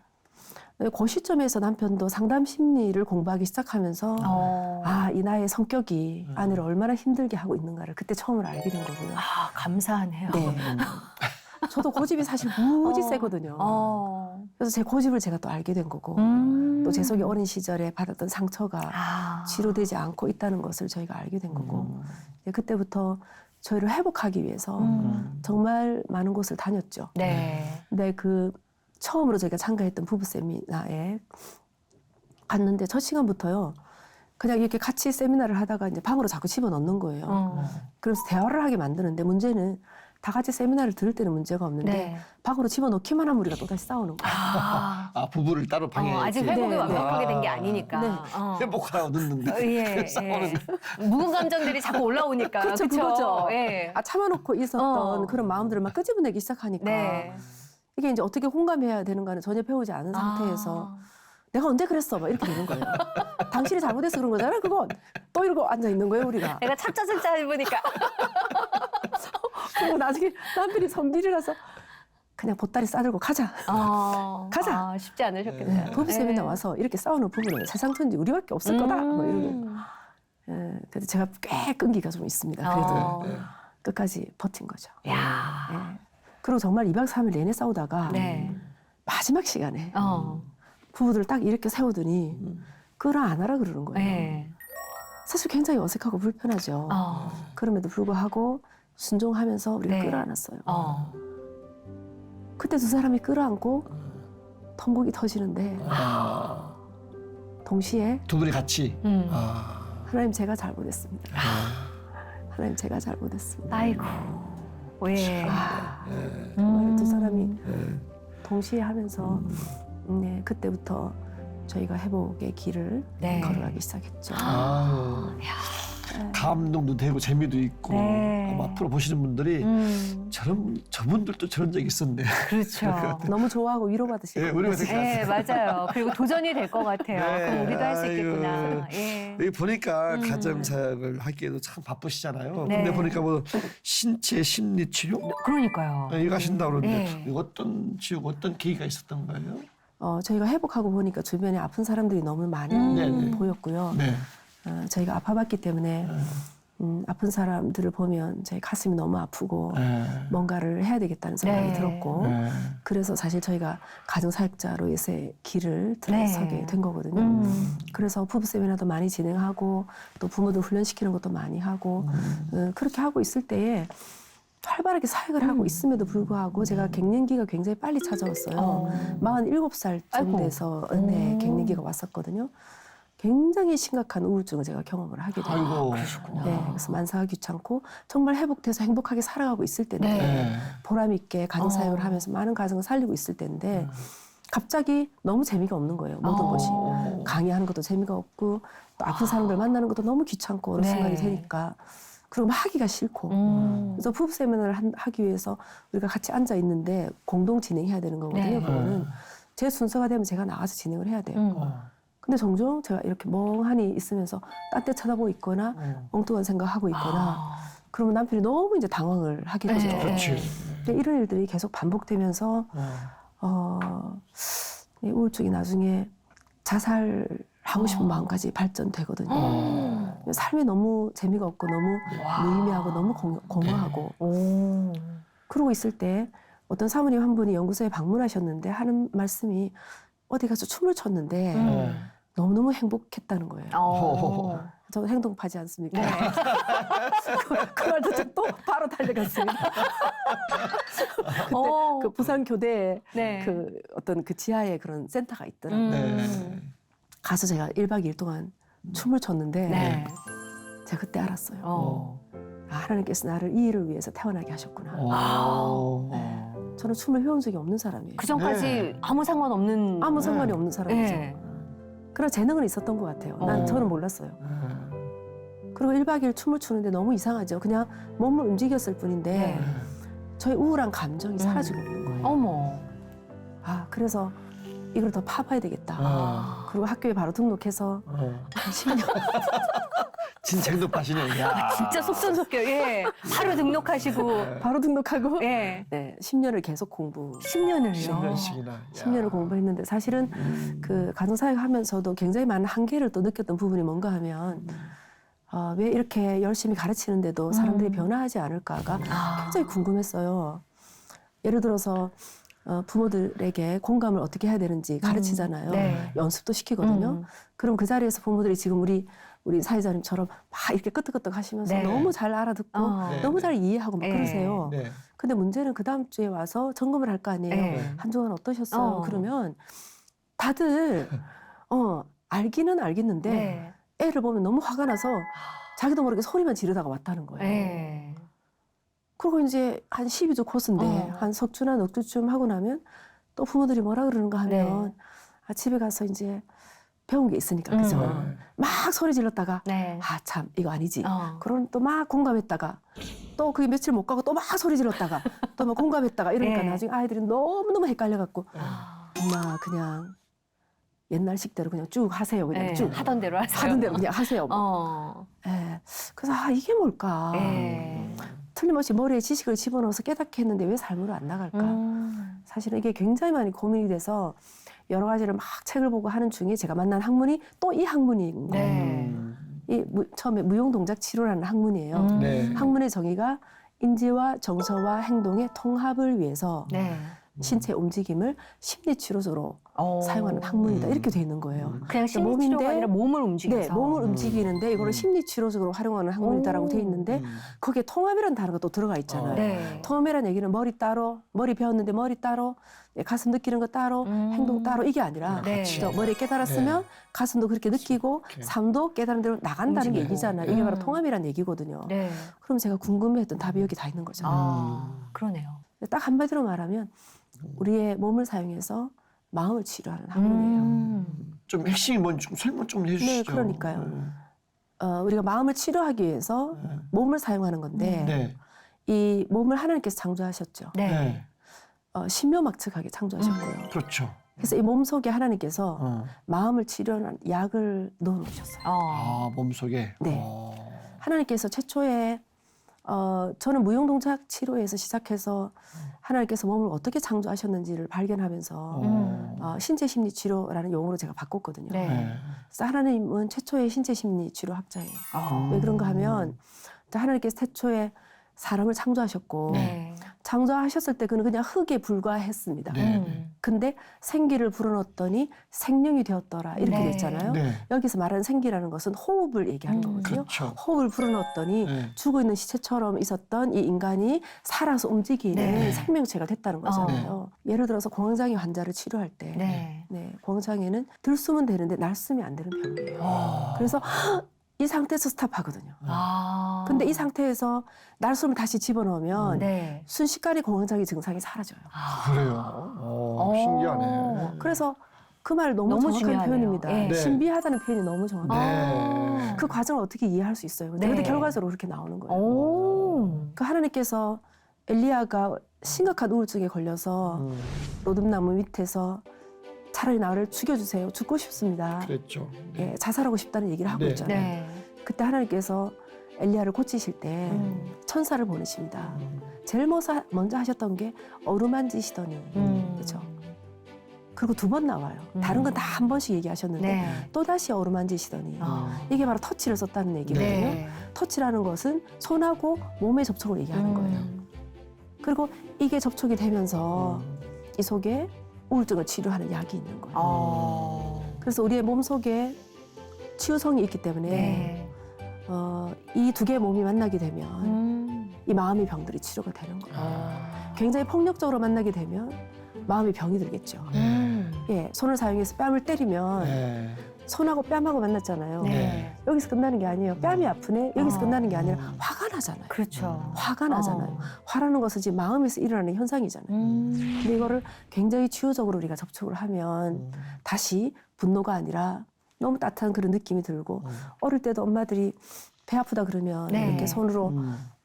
그 시점에서 남편도 상담 심리를 공부하기 시작하면서 아, 이 나의 성격이 아내를 얼마나 힘들게 하고 있는가를 그때 처음으로 알게 된 거고요. 아, 감사하네요. 네. 저도 고집이 사실 무지 세거든요. 그래서 제 고집을 제가 또 알게 된 거고 또 제 속에 어린 시절에 받았던 상처가 치료되지 않고 있다는 것을 저희가 알게 된 거고 이제 그때부터 저희를 회복하기 위해서 정말 많은 곳을 다녔죠. 네. 근데 그 처음으로 저희가 참가했던 부부 세미나에 갔는데 첫 시간부터요. 그냥 이렇게 같이 세미나를 하다가 이제 방으로 자꾸 집어넣는 거예요. 그래서 대화를 하게 만드는데 문제는 다 같이 세미나를 들을 때는 문제가 없는데 네. 방으로 집어넣기만 하면 우리가 또다시 싸우는 거예요. 아, 아, 부부를 따로 방해. 아직 회복이 네, 완벽하게 네. 된 게 아니니까. 네. 회복하라고 넣는데. 예, 예. 묵은 감정들이 자꾸 올라오니까. 그렇죠, 그쵸? 그거죠. 예. 아, 참아놓고 있었던 어. 그런 마음들을 막 끄집어내기 시작하니까 네. 이게 이제 어떻게 공감해야 되는가는 전혀 배우지 않은 상태에서 내가 언제 그랬어? 막 이렇게 되는 거예요. 당신이 잘못해서 그런 거잖아, 그건. 또 이러고 앉아 있는 거예요, 우리가. 내가 찹짜찹짜 해보니까. 그리고 나중에 남편이 성질이라서 그냥 보따리 싸들고 가자. 가자. 아, 쉽지 않으셨겠네요. 부부 세미나 예. 와서 이렇게 싸우는 부부는 세상 천지 우리밖에 없을 거다. 뭐 이러고. 예, 그래서 제가 꽤 끈기가 좀 있습니다. 그래도 끝까지 버틴 거죠. 야. 예. 그리고 정말 2박 3일 내내 싸우다가 네. 마지막 시간에 어. 부부들을 딱 이렇게 세우더니 끌어안아라 그러는 거예요. 네. 사실 굉장히 어색하고 불편하죠. 그럼에도 불구하고 순종하면서 우리가 네. 끌어안았어요. 어. 그때 두 사람이 끌어안고 통곡이 터지는데 동시에 두 분이 같이. 아. 하나님 제가 잘못했습니다. 하나님 제가 잘못했습니다. 아이고. 예. 정말 두 사람이 동시에 하면서 네, 그때부터 저희가 회복의 길을 네. 걸어가기 시작했죠. 아유. 감동도 되고 재미도 있고 네. 아마 앞으로 보시는 분들이 저분들도 저런 적이 있었네. 그렇죠. 너무 좋아하고 위로받으실 예, 겁니다. 위로받으실 것 네, 맞아요. 그리고 도전이 될 것 같아요. 네. 그럼 우리도 할 수 있겠구나. 아유. 예. 여기 보니까 가정 사역을 하기에도 참 바쁘시잖아요. 네. 근데 보니까 뭐 신체 심리 치료 그러니까요. 이거 하신다고 그러는데 네. 이거 어떤 치료가 어떤 계기가 있었던 거예요? 저희가 회복하고 보니까 주변에 아픈 사람들이 너무 많이 네네. 보였고요. 네. 저희가 아파봤기 때문에 아픈 사람들을 보면 저희 가슴이 너무 아프고 뭔가를 해야 되겠다는 생각이 네. 들었고 네. 그래서 사실 저희가 가정사역자로서의 길을 들어서게 된 거거든요. 그래서 부부 세미나도 많이 진행하고 또 부모들 훈련시키는 것도 많이 하고 그렇게 하고 있을 때에 활발하게 사역을 하고 있음에도 불구하고 제가 갱년기가 굉장히 빨리 찾아왔어요. 47살쯤 아이고. 돼서 네, 갱년기가 왔었거든요. 굉장히 심각한 우울증을 제가 경험을 하게 돼요. 아이고. 네, 그래서 만사가 귀찮고 정말 회복돼서 행복하게 살아가고 있을 때인데 네. 보람 있게 가정 사역을 하면서 많은 가정을 살리고 있을 때인데 갑자기 너무 재미가 없는 거예요. 모든 것이 강의하는 것도 재미가 없고 또 아픈 사람들 만나는 것도 너무 귀찮고 그런 네. 생각이 되니까 그리고 막 하기가 싫고 그래서 부부 세미나를 하기 위해서 우리가 같이 앉아 있는데 공동 진행해야 되는 거거든요. 네. 그거는 제 순서가 되면 제가 나가서 진행을 해야 돼요. 근데 종종 제가 이렇게 멍하니 있으면서 딴 데 쳐다보고 있거나 엉뚱한 생각하고 있거나 그러면 남편이 너무 이제 당황을 하게 되죠. 네. 그렇지. 근데 이런 일들이 계속 반복되면서 이 우울증이 나중에 자살하고 싶은 마음까지 발전되거든요. 삶이 너무 재미가 없고 너무 무의미하고 너무 공허하고 그러고 있을 때 어떤 사모님 한 분이 연구소에 방문하셨는데 하는 말씀이 어디 가서 춤을 췄는데 너무너무 행복했다는 거예요. 저 행동파지 않습니까? 네. 그말 듣고 또 바로 달려갔습니다. 그때 어. 그 부산 교대에 네. 그 어떤 그 지하에 그런 센터가 있더라고요. 네. 가서 제가 1박 2일 동안 춤을 췄는데 네. 제가 그때 알았어요. 어. 아, 하나님께서 나를 이 일을 위해서 태어나게 하셨구나. 어. 저는 춤을 배운 적이 없는 사람이에요. 그 전까지 네. 아무 상관없는. 아무 상관이 네. 없는 사람이죠. 네. 그런 재능은 있었던 것 같아요. 어. 저는 몰랐어요. 그리고 1박 2일 춤을 추는데 너무 이상하죠. 그냥 몸을 움직였을 뿐인데 네. 저의 우울한 감정이 사라지고 있는 거예요. 어머. 아, 그래서 이걸 더 파봐야 되겠다. 아. 그리고 학교에 바로 등록해서 한 10년. 진짜 행동파시네. 야. 진짜 속전속결. 예. 하루 등록하시고. 바로 등록하고 예. 네, 10년을 계속 공부. 10년을요. 10년씩이나. 10년을 공부했는데 사실은 그 가정사역 하면서도 굉장히 많은 한계를 또 느꼈던 부분이 뭔가 하면 왜 이렇게 열심히 가르치는데도 사람들이 변화하지 않을까가 굉장히 궁금했어요. 예를 들어서 부모들에게 공감을 어떻게 해야 되는지 가르치잖아요. 네. 연습도 시키거든요. 그럼 그 자리에서 부모들이 지금 우리 사회자님처럼 막 이렇게 끄떡끄떡 하시면서 네. 너무 잘 알아듣고 네. 너무 잘 이해하고 막 네. 그러세요. 네. 근데 문제는 그 다음 주에 와서 점검을 할 거 아니에요. 네. 한 주간 어떠셨어요? 어. 그러면 다들 알기는 알겠는데 네. 애를 보면 너무 화가 나서 자기도 모르게 소리만 지르다가 왔다는 거예요. 네. 그리고 이제 한 12주 코스인데 한 석 주나 넉 주쯤 하고 나면 또 부모들이 뭐라 그러는가 하면 아, 집에 가서 이제 배운 게 있으니까 그죠? 막 소리 질렀다가 네. 아 참 이거 아니지. 어. 그럼 또 막 공감했다가 또 그게 며칠 못 가고 또 막 소리 질렀다가 또 막 공감했다가 이러니까 네. 나중에 아이들이 너무너무 헷갈려갖고 아. 엄마 그냥 옛날식대로 그냥 쭉 하세요. 그냥 네. 쭉 하던 대로 하세요. 하던 대로 그냥 하세요. 어. 예. 그래서 이게 뭘까? 네. 틀림없이 머리에 지식을 집어넣어서 깨닫게 했는데 왜 삶으로 안 나갈까? 사실은 이게 굉장히 많이 고민이 돼서 여러 가지를 막 책을 보고 하는 중에 제가 만난 학문이 또 이 학문인 거예요. 네. 처음에 무용동작 치료라는 학문이에요. 네. 학문의 정의가 인지와 정서와 행동의 통합을 위해서 네. 신체 움직임을 심리치료적으로 어. 사용하는 학문이다. 이렇게 돼 있는 거예요. 그냥 심리치료가 몸인데 아니라 몸을 움직여서. 네, 몸을 움직이는데 이거를 심리치료적으로 활용하는 학문이다라고 돼 있는데 거기에 통합이라는 단어가 또 들어가 있잖아요. 네. 통합이라는 얘기는 머리 따로, 머리 배웠는데 머리 따로, 가슴 느끼는 거 따로, 행동 따로 이게 아니라 네. 저 머리 깨달았으면 가슴도 그렇게 느끼고 이렇게. 삶도 깨달은 대로 나간다는 게 움직이고. 얘기잖아요. 이게 바로 통합이라는 얘기거든요. 네. 그럼 제가 궁금해했던 답이 여기 다 있는 거죠. 아, 그러네요. 딱 한마디로 말하면 우리의 몸을 사용해서 마음을 치료하는 학문이에요. 좀 핵심이 뭔지 좀 설명 좀 해주시죠. 네, 그러니까요. 우리가 마음을 치료하기 위해서 몸을 사용하는 건데 네. 이 몸을 하나님께서 창조하셨죠. 네. 네. 신묘막측하게 창조하셨고요. 그렇죠. 그래서 이 몸 속에 하나님께서 어. 마음을 치료하는 약을 넣어놓으셨어요. 어. 아, 몸속에. 네. 하나님께서 최초에 저는 무용동작 치료에서 시작해서 하나님께서 몸을 어떻게 창조하셨는지를 발견하면서 신체 심리 치료라는 용어로 제가 바꿨거든요. 네. 네. 그래서 하나님은 최초의 신체 심리 치료 학자예요. 왜 그런가 하면 하나님께서 태초에 사람을 창조하셨고 네. 창조하셨을 때 그는 그냥 흙에 불과했습니다. 네. 근데 생기를 불어넣었더니 생명이 되었더라 이렇게 네. 돼 있잖아요. 네. 여기서 말하는 생기라는 것은 호흡을 얘기하는 거거든요. 그렇죠. 호흡을 불어넣었더니 네. 죽어 있는 시체처럼 있었던 이 인간이 살아서 움직이는 네. 생명체가 됐다는 거잖아요. 예를 들어서 공황장애 환자를 치료할 때 네. 공황장애는 들쓰면 되는데 날쓰면 안 되는 병이에요. 그래서 이 상태에서 스탑하거든요. 아. 근데 이 상태에서 날숨을 다시 집어넣으면 네. 순식간에 공황장애 증상이 사라져요. 그래요. 신기하네. 그래서 그 말 너무 너무 정확한 중요하네요. 표현입니다. 예. 네. 신비하다는 표현이 너무 정확해요. 네. 그 과정을 어떻게 이해할 수 있어요. 근데 네. 결과적으로 그렇게 나오는 거예요. 오. 그 하나님께서 엘리야가 심각한 우울증에 걸려서 로듬나무 밑에서 차라리 나를 죽여주세요. 죽고 싶습니다. 그랬죠. 예, 자살하고 싶다는 얘기를 하고 네. 있잖아요. 네. 그때 하나님께서 엘리야를 고치실 때 천사를 보내십니다. 제일 먼저 하셨던 게 어루만지시더니 그렇죠. 그리고 2번 나와요. 다른 건 다 한 번씩 얘기하셨는데 네. 또다시 어루만지시더니 아. 이게 바로 터치를 썼다는 얘기거든요. 네. 터치라는 것은 손하고 몸의 접촉을 얘기하는 거예요. 그리고 이게 접촉이 되면서 이 속에 우울증을 치료하는 약이 있는 거예요. 어. 그래서 우리의 몸 속에 치유성이 있기 때문에 네. 이 두 개의 몸이 만나게 되면 이 마음의 병들이 치료가 되는 거예요. 굉장히 폭력적으로 만나게 되면 마음의 병이 들겠죠. 예, 손을 사용해서 뺨을 때리면 네. 손하고 뺨하고 만났잖아요. 네. 여기서 끝나는 게 아니에요. 뺨이 아프네. 여기서 끝나는 게 아니라 화가 나잖아요. 그렇죠. 화가 나잖아요. 화라는 것은 지금 마음에서 일어나는 현상이잖아요. 근데 이거를 굉장히 치유적으로 우리가 접촉을 하면 다시 분노가 아니라 너무 따뜻한 그런 느낌이 들고 어릴 때도 엄마들이 배 아프다 그러면 네. 이렇게 손으로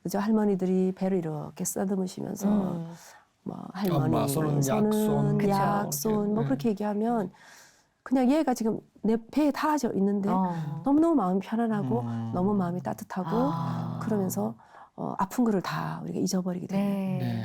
그죠 할머니들이 배를 이렇게 쓰다듬으시면서 뭐 할머니 엄마 손은 약손. 그쵸. 약손 뭐 네. 그렇게 얘기하면 그냥 얘가 지금 내 배에 닿아져 있는데 너무너무 마음이 편안하고 너무 마음이 따뜻하고 그러면서 아픈 거를 다 우리가 잊어버리게 돼요. 네.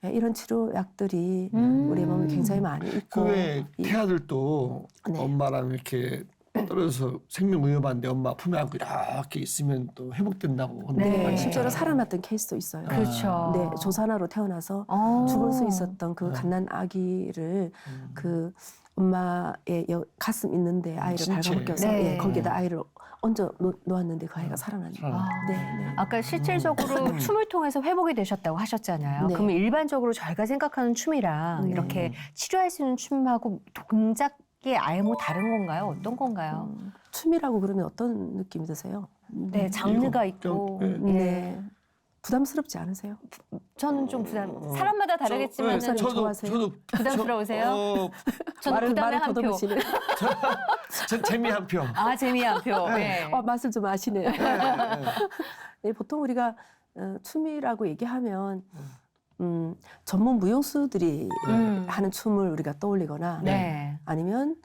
네. 이런 치료약들이 우리 몸에 굉장히 많이 있고 그외 태아들도 네. 엄마랑 이렇게 떨어져서 생명 위협한데 엄마 품에 안고 이렇게 있으면 또 회복된다고. 네. 실제로 살아났던 케이스도 있어요. 그렇죠. 네, 조산아로 태어나서 죽을 수 있었던 그 갓난 아기를 그 엄마의 가슴 있는데 아이를 진짜. 발가벗겨서 네. 예, 거기에다 아이를 얹어 놓았는데 그 아이가 살아났네요. 네, 네. 아까 실질적으로 춤을 통해서 회복이 되셨다고 하셨잖아요. 네. 그러면 일반적으로 저희가 생각하는 춤이랑 이렇게 치료할 수 있는 춤하고 동작이 아예 뭐 다른 건가요? 어떤 건가요? 춤이라고 그러면 어떤 느낌이 드세요? 네, 장르가 있고. 네. 네. 부담스럽지 않으세요? 저는 좀 사람마다 다르겠지만 저- 저도 좋아하세요? 저도 부담스러우세요? 저는 부담의 한 표. 더듬으시네. 재미 한 표. 아, 재미 한 표. 네. 맛을 좀 아시네요. 네, 보통 우리가 춤이라고 얘기하면 전문 무용수들이 하는 춤을 우리가 떠올리거나 네. 아니면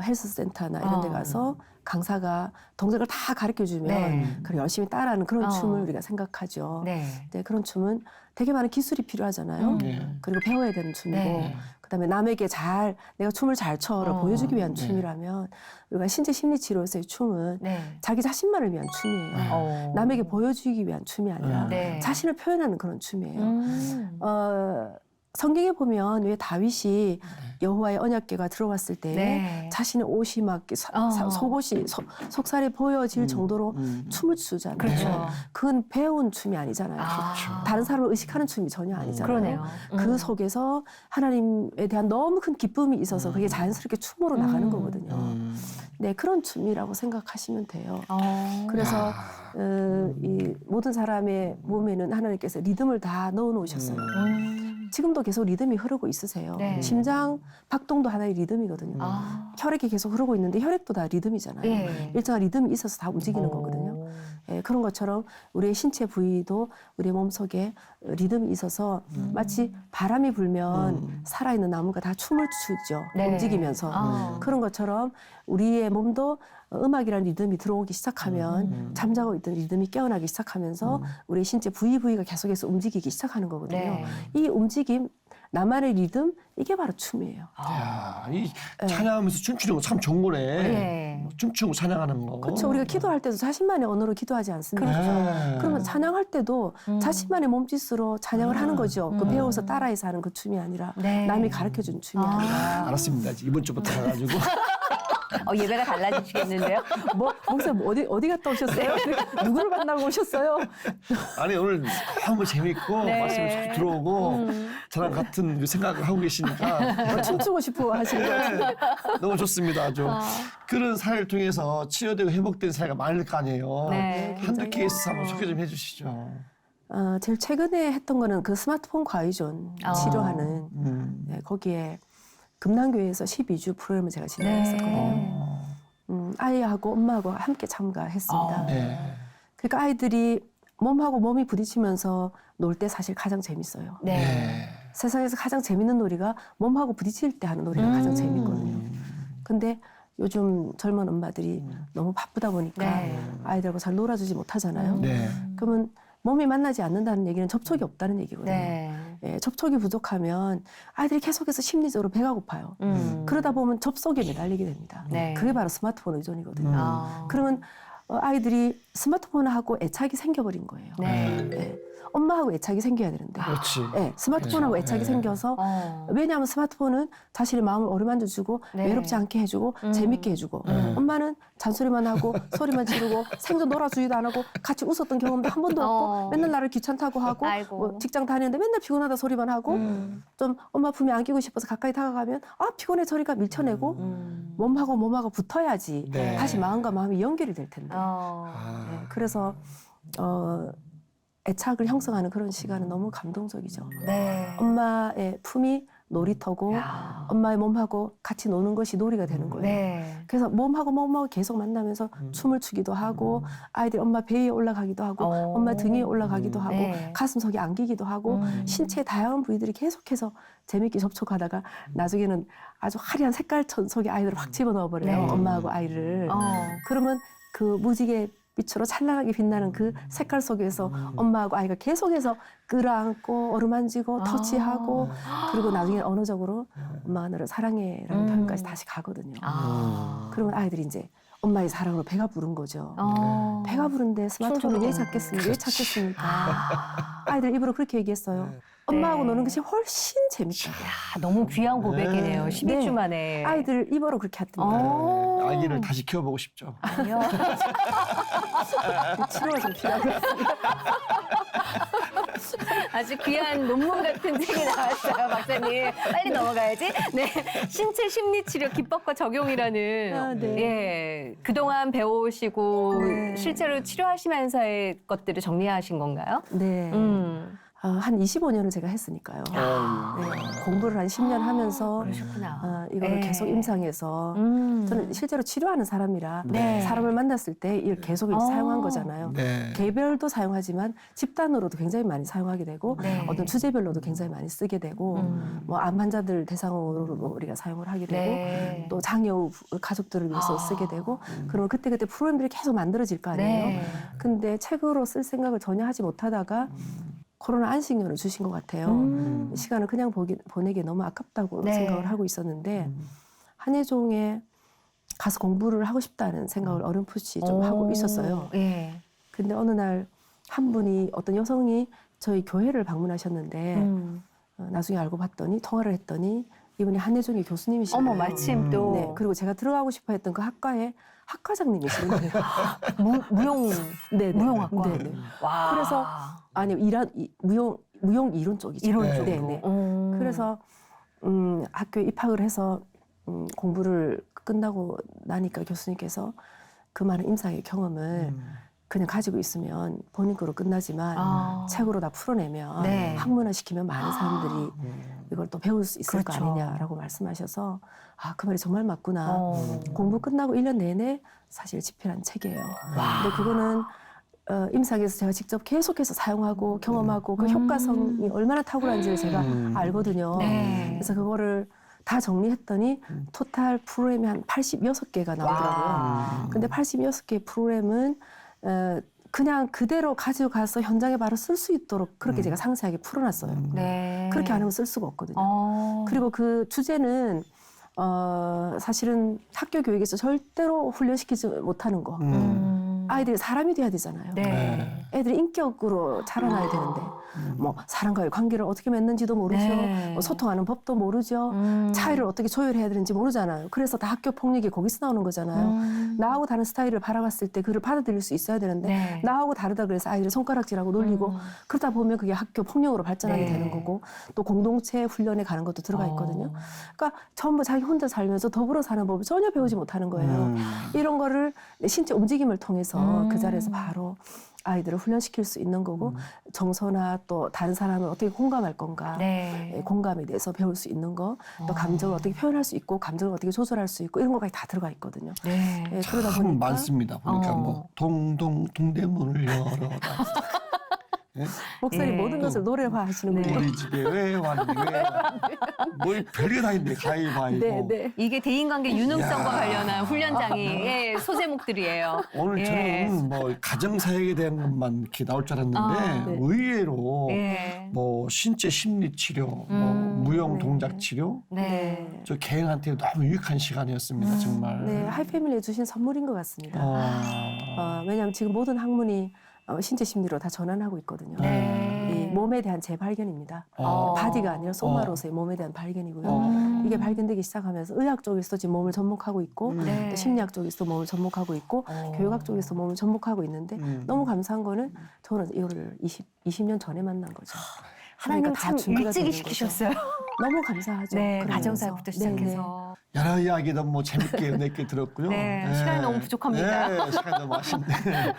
헬스센터나 이런 데 가서 강사가 동작을 다 가르쳐주면 네. 그걸 열심히 따라하는 그런 춤을 우리가 생각하죠. 네. 네, 그런 춤은 되게 많은 기술이 필요하잖아요. 네. 그리고 배워야 되는 춤이고 네. 그다음에 남에게 내가 춤을 잘 춰를 보여주기 위한 네. 춤이라면 우리가 신체 심리 치료에서의 춤은 네. 자기 자신만을 위한 춤이에요. 남에게 보여주기 위한 춤이 아니라 네. 자신을 표현하는 그런 춤이에요. 성경에 보면 왜 다윗이 여호와의 언약궤가 들어왔을 때 네. 자신의 옷이 막 속옷이 속살이 보여질 정도로 춤을 추잖아요. 그렇죠. 그건 배운 춤이 아니잖아요. 다른 사람을 의식하는 춤이 전혀 아니잖아요. 그러네요. 그 속에서 하나님에 대한 너무 큰 기쁨이 있어서 그게 자연스럽게 춤으로 나가는 거거든요. 네, 그런 춤이라고 생각하시면 돼요. 그래서 이 모든 사람의 몸에는 하나님께서 리듬을 다 넣어 놓으셨어요. 지금도 계속 리듬이 흐르고 있으세요. 네. 심장 박동도 하나의 리듬이거든요. 혈액이 계속 흐르고 있는데 혈액도 다 리듬이잖아요. 예. 일정한 리듬이 있어서 다 움직이는 거거든요. 예, 그런 것처럼 우리의 신체 부위도 우리의 몸속에 리듬이 있어서 마치 바람이 불면 살아있는 나무가 다 춤을 추죠. 네. 움직이면서. 그런 것처럼 우리의 몸도 음악이라는 리듬이 들어오기 시작하면 잠자고 있던 리듬이 깨어나기 시작하면서 우리의 신체 부위가 계속해서 움직이기 시작하는 거거든요. 네. 이 움직임, 나만의 리듬, 이게 바로 춤이에요. 야, 이 찬양하면서 춤추는 거 참 좋은 거네. 네. 춤추고 찬양하는 거. 그렇죠. 우리가 기도할 때도 자신만의 언어로 기도하지 않습니까? 네. 그러면 찬양할 때도 자신만의 몸짓으로 찬양을 하는 거죠. 그 배워서 따라해서 하는 그 춤이 아니라 네. 남이 가르쳐준 춤이 아니라. 알았습니다. 이번 주부터 가가지고. 예배가 달라지시겠는데요? 목사님 어디 갔다 오셨어요? 누구를 만나고 오셨어요? 아니 오늘 너무 재밌고 네. 말씀이 자꾸 들어오고 저랑 같은 그 생각을 하고 계시니까 춤추고 싶어 하시는 것 같은데. 네, 너무 좋습니다. 아주 그런 사례를 통해서 치료되고 회복된 사례가 많을 거 아니에요. 네. 한두 케이스 한번 소개 좀 해주시죠. 제일 최근에 했던 거는 그 스마트폰 과의존 치료하는 네, 거기에 금남교회에서 12주 프로그램을 제가 진행했었거든요. 아이하고 엄마하고 함께 참가했습니다. 네. 그러니까 아이들이 몸하고 몸이 부딪히면서 놀 때 사실 가장 재밌어요. 네. 세상에서 가장 재밌는 놀이가 몸하고 부딪힐 때 하는 놀이가 가장 재밌거든요. 근데 요즘 젊은 엄마들이 너무 바쁘다 보니까 네. 아이들하고 잘 놀아주지 못하잖아요. 네. 그러면 몸이 만나지 않는다는 얘기는 접촉이 없다는 얘기거든요. 네. 예, 접촉이 부족하면 아이들이 계속해서 심리적으로 배가 고파요. 그러다 보면 접속에 매달리게 됩니다. 네. 그게 바로 스마트폰 의존이거든요. 그러면 아이들이 스마트폰하고 애착이 생겨버린 거예요. 네. 네. 엄마하고 애착이 생겨야 되는데. 그렇지. 네, 스마트폰하고 네. 애착이 네. 생겨서 왜냐하면 스마트폰은 자신의 마음을 어루만져주고 네. 외롭지 않게 해주고 재밌게 해주고 엄마는 잔소리만 하고 소리만 지르고 생전 놀아주지도 안 하고 같이 웃었던 경험도 한 번도 없고 맨날 나를 귀찮다고 하고 아이고. 뭐 직장 다니는데 맨날 피곤하다 소리만 하고 좀 엄마 품에 안기고 싶어서 가까이 다가가면 아 피곤해 소리가 밀쳐내고 몸하고 붙어야지 네. 다시 마음과 마음이 연결이 될 텐데 네, 그래서 애착을 형성하는 그런 시간은 너무 감동적이죠. 네. 엄마의 품이 놀이터고 야. 엄마의 몸하고 같이 노는 것이 놀이가 되는 거예요. 네. 그래서 몸하고 계속 만나면서 춤을 추기도 하고 아이들이 엄마 배에 올라가기도 하고 엄마 등에 올라가기도 하고 네. 가슴속에 안기기도 하고 신체의 다양한 부위들이 계속해서 재밌게 접촉하다가 나중에는 아주 화려한 색깔천 속에 아이들을 확 집어넣어 버려요. 네. 엄마하고 아이를. 어. 그러면 그 무지개 빛으로 찬란하게 빛나는 그 색깔 속에서 엄마하고 아이가 계속해서 끌어안고 어루만지고 터치하고 그리고 나중에 언어적으로 엄마가 너를 사랑해라는 표현까지 다시 가거든요. 그러면 아이들이 이제 엄마의 사랑으로 배가 부른 거죠. 배가 부른데 스마트폰을 왜 찾겠습니까? 왜 찾겠습니까? 아이들 입으로 그렇게 얘기했어요. 엄마하고 네. 노는 것이 훨씬 재밌다. 야, 너무 귀한 고백이네요. 11주 만에. 아이들 입으로 그렇게 하던데. 네. 아기를 다시 키워보고 싶죠. 아니요. 치료가 좀 필요하고요. 아주 귀한 논문 같은 책이 나왔어요, 박사님. 빨리 넘어가야지. 네. 신체 심리 치료 기법과 적용이라는 아, 네. 예. 그동안 배우시고 네. 실제로 치료하시면서의 것들을 정리하신 건가요? 네. 한 25년을 제가 했으니까요. 네, 공부를 한 10년 하면서 그러셨구나. 이거를 네. 계속 임상해서 저는 실제로 치료하는 사람이라 네. 사람을 만났을 때 이걸 계속 이제 사용한 거잖아요. 네. 개별도 사용하지만 집단으로도 굉장히 많이 사용하게 되고 네. 어떤 주제별로도 굉장히 많이 쓰게 되고 뭐 암 환자들 대상으로 우리가 사용을 하게 되고 네. 또 장애우 가족들을 위해서 쓰게 되고 그러면 그때그때 프로그램들이 계속 만들어질 거 아니에요. 네. 근데 책으로 쓸 생각을 전혀 하지 못하다가 코로나 안식년을 주신 것 같아요. 시간을 그냥 보내기 너무 아깝다고 네. 생각을 하고 있었는데 한예종에 가서 공부를 하고 싶다는 생각을 어렴풋이 좀 하고 있었어요. 예. 근데 어느 날 한 분이 어떤 여성이 저희 교회를 방문하셨는데 나중에 알고 봤더니 통화를 했더니 이분이 한예종의 교수님이시고 어머, 마침 또. 네, 그리고 제가 들어가고 싶어 했던 그 학과의 학과장님이신 거예요. 무용. 네, 무용학과. 네, 네. 와. 그래서 아니 무용 이론 쪽이죠. 이론 네. 쪽으로. 네, 네. 그래서 학교에 입학을 해서 공부를 끝나고 나니까 교수님께서 그 많은 임상의 경험을 그냥 가지고 있으면 본인 거로 끝나지만 책으로 다 풀어내면 네. 학문화시키면 많은 사람들이 이걸 또 배울 수 있을 그렇죠. 거 아니냐라고 말씀하셔서 아, 그 말이 정말 맞구나. 공부 끝나고 1년 내내 사실 집필한 책이에요. 근데 그거는 임상에서 제가 직접 계속해서 사용하고 경험하고 그 효과성이 얼마나 탁월한지를 제가 알거든요. 네. 그래서 그거를 다 정리했더니 토탈 프로그램이 한 86개가 나오더라고요. 근데 86개 프로그램은 그냥 그대로 가지고 가서 현장에 바로 쓸 수 있도록 그렇게 제가 상세하게 풀어놨어요. 네. 그렇게 안 하면 쓸 수가 없거든요. 그리고 그 주제는 사실은 학교 교육에서 절대로 훈련시키지 못하는 거. 아이들이 사람이 돼야 되잖아요. 네. 애들이 인격으로 자라나야 되는데 뭐 사람과의 관계를 어떻게 맺는지도 모르죠. 네. 뭐 소통하는 법도 모르죠. 차이를 어떻게 조율해야 되는지 모르잖아요. 그래서 다 학교 폭력이 거기서 나오는 거잖아요. 나하고 다른 스타일을 바라봤을 때 그를 받아들일 수 있어야 되는데 네. 나하고 다르다 그래서 아이들이 손가락질하고 놀리고 그러다 보면 그게 학교 폭력으로 발전하게 네. 되는 거고 또 공동체 훈련에 가는 것도 들어가 있거든요. 그러니까 전부 자기 혼자 살면서 더불어 사는 법을 전혀 배우지 못하는 거예요. 이런 거를 신체 움직임을 통해서 그 자리에서 바로 아이들을 훈련시킬 수 있는 거고 정서나 또 다른 사람을 어떻게 공감할 건가 네. 공감에 대해서 배울 수 있는 거 또 감정을 어떻게 표현할 수 있고 감정을 어떻게 조절할 수 있고 이런 것까지 다 들어가 있거든요. 네. 예, 그러다 참 보니까 많습니다. 보니까 뭐 동대문을 열어라. 예? 목소리 예. 모든 것을 노래화 하시는군요. 우리 집에 왜 왔는데 뭐 별게 다 있네. 가위바위보. 네, 네. 이게 대인관계 유능성과 이야. 관련한 훈련장이 예, 소제목들이에요. 오늘 예. 저는 뭐 가정사역에 대한 것만 이렇게 나올 줄 알았는데 네. 의외로 예. 뭐 신체 심리 치료, 뭐 무용 동작 치료, 네. 저 개인한테 너무 유익한 시간이었습니다. 정말. 네, 하이패밀리에 주신 선물인 것 같습니다. 어. 왜냐하면 지금 모든 학문이 신체 심리로 다 전환하고 있거든요. 네. 몸에 대한 재발견입니다. 어. 바디가 아니라 소마로서의 몸에 대한 발견이고요. 이게 발견되기 시작하면서 의학 쪽에서 지금 몸을 접목하고 있고 네. 또 심리학 쪽에서 몸을 접목하고 있고 교육학 쪽에서 몸을 접목하고 있는데 너무 감사한 거는 저는 이거를 20년 전에 만난 거죠. 하나님 그러니까 다 참 준비가 일찍 되는 일시키셨어요. 너무 감사하죠. 네, 그러면서. 가정사역부터 시작해서. 여러 이야기 너무 재밌게 은혜 있게 들었고요. 네, 시간이 너무 부족합니다. 네, 시간이 너무 아쉽네.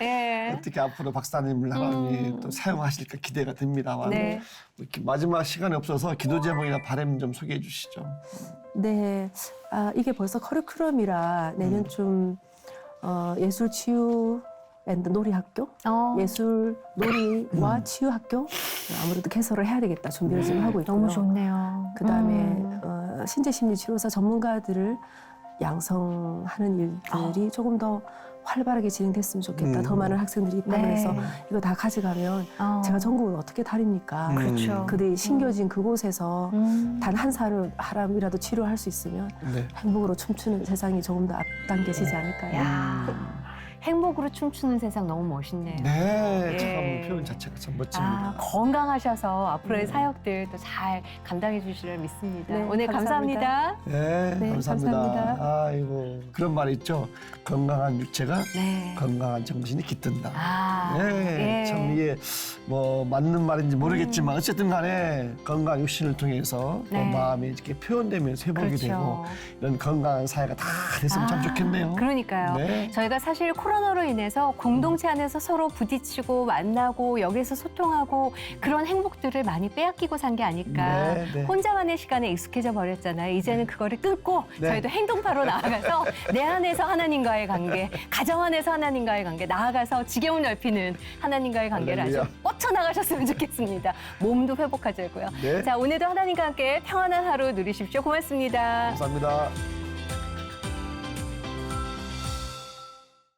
네. 어떻게 앞으로 박사님을 하나님이 또 사용하실까 기대가 됩니다만 네. 이렇게 마지막 시간이 없어서 기도 제목이나 바람 좀 소개해 주시죠. 네, 이게 벌써 커리큘럼이라 내년쯤 예술 치유 앤드 놀이학교, 예술 놀이와 치유학교 아무래도 개설을 해야 되겠다 준비를 지금 하고 있고요. 너무 좋네요. 그다음에 신체심리치료사 전문가들을 양성하는 일들이 조금 더 활발하게 진행됐으면 좋겠다. 더 많은 학생들이 입학을 네. 해서 이거 다 가져가면 제가 전국을 어떻게 다닙니까? 그렇죠. 그들이 심겨진 그곳에서 음. 단 한 사람이라도 치료할 수 있으면 네. 행복으로 춤추는 세상이 조금 더 앞당겨지지 않을까요? 야, 행복으로 춤추는 세상 너무 멋있네요. 네, 예. 참 표현 자체가 참 멋집니다. 건강하셔서 앞으로의 사역들 또 잘 감당해 주시리라 믿습니다. 네, 오늘 감사합니다. 네, 네, 감사합니다. 감사합니다. 아이고 그런 말 있죠. 건강한 육체가 네. 건강한 정신이 깃든다. 예. 참 이게 뭐 맞는 말인지 모르겠지만 어쨌든 간에 건강한 육신을 통해서 또 네. 마음이 이렇게 표현되면서 회복이 그렇죠. 되고 이런 건강한 사회가 다 됐으면 참 좋겠네요. 그러니까요. 네. 저희가 사실 코로나로 인해서 공동체 안에서 서로 부딪히고 만나고 여기서 소통하고 그런 행복들을 많이 빼앗기고 산 게 아닐까. 네, 네. 혼자만의 시간에 익숙해져 버렸잖아요. 이제는 그거를 끊고 네. 저희도 행동파로 나아가서 내 안에서 하나님과의 관계, 가정 안에서 하나님과의 관계, 나아가서 지경을 넓히는 하나님과의 관계를 아주 할렐루야. 뻗쳐나가셨으면 좋겠습니다. 몸도 회복하자고요. 네. 자, 오늘도 하나님과 함께 평안한 하루 누리십시오. 고맙습니다. 감사합니다.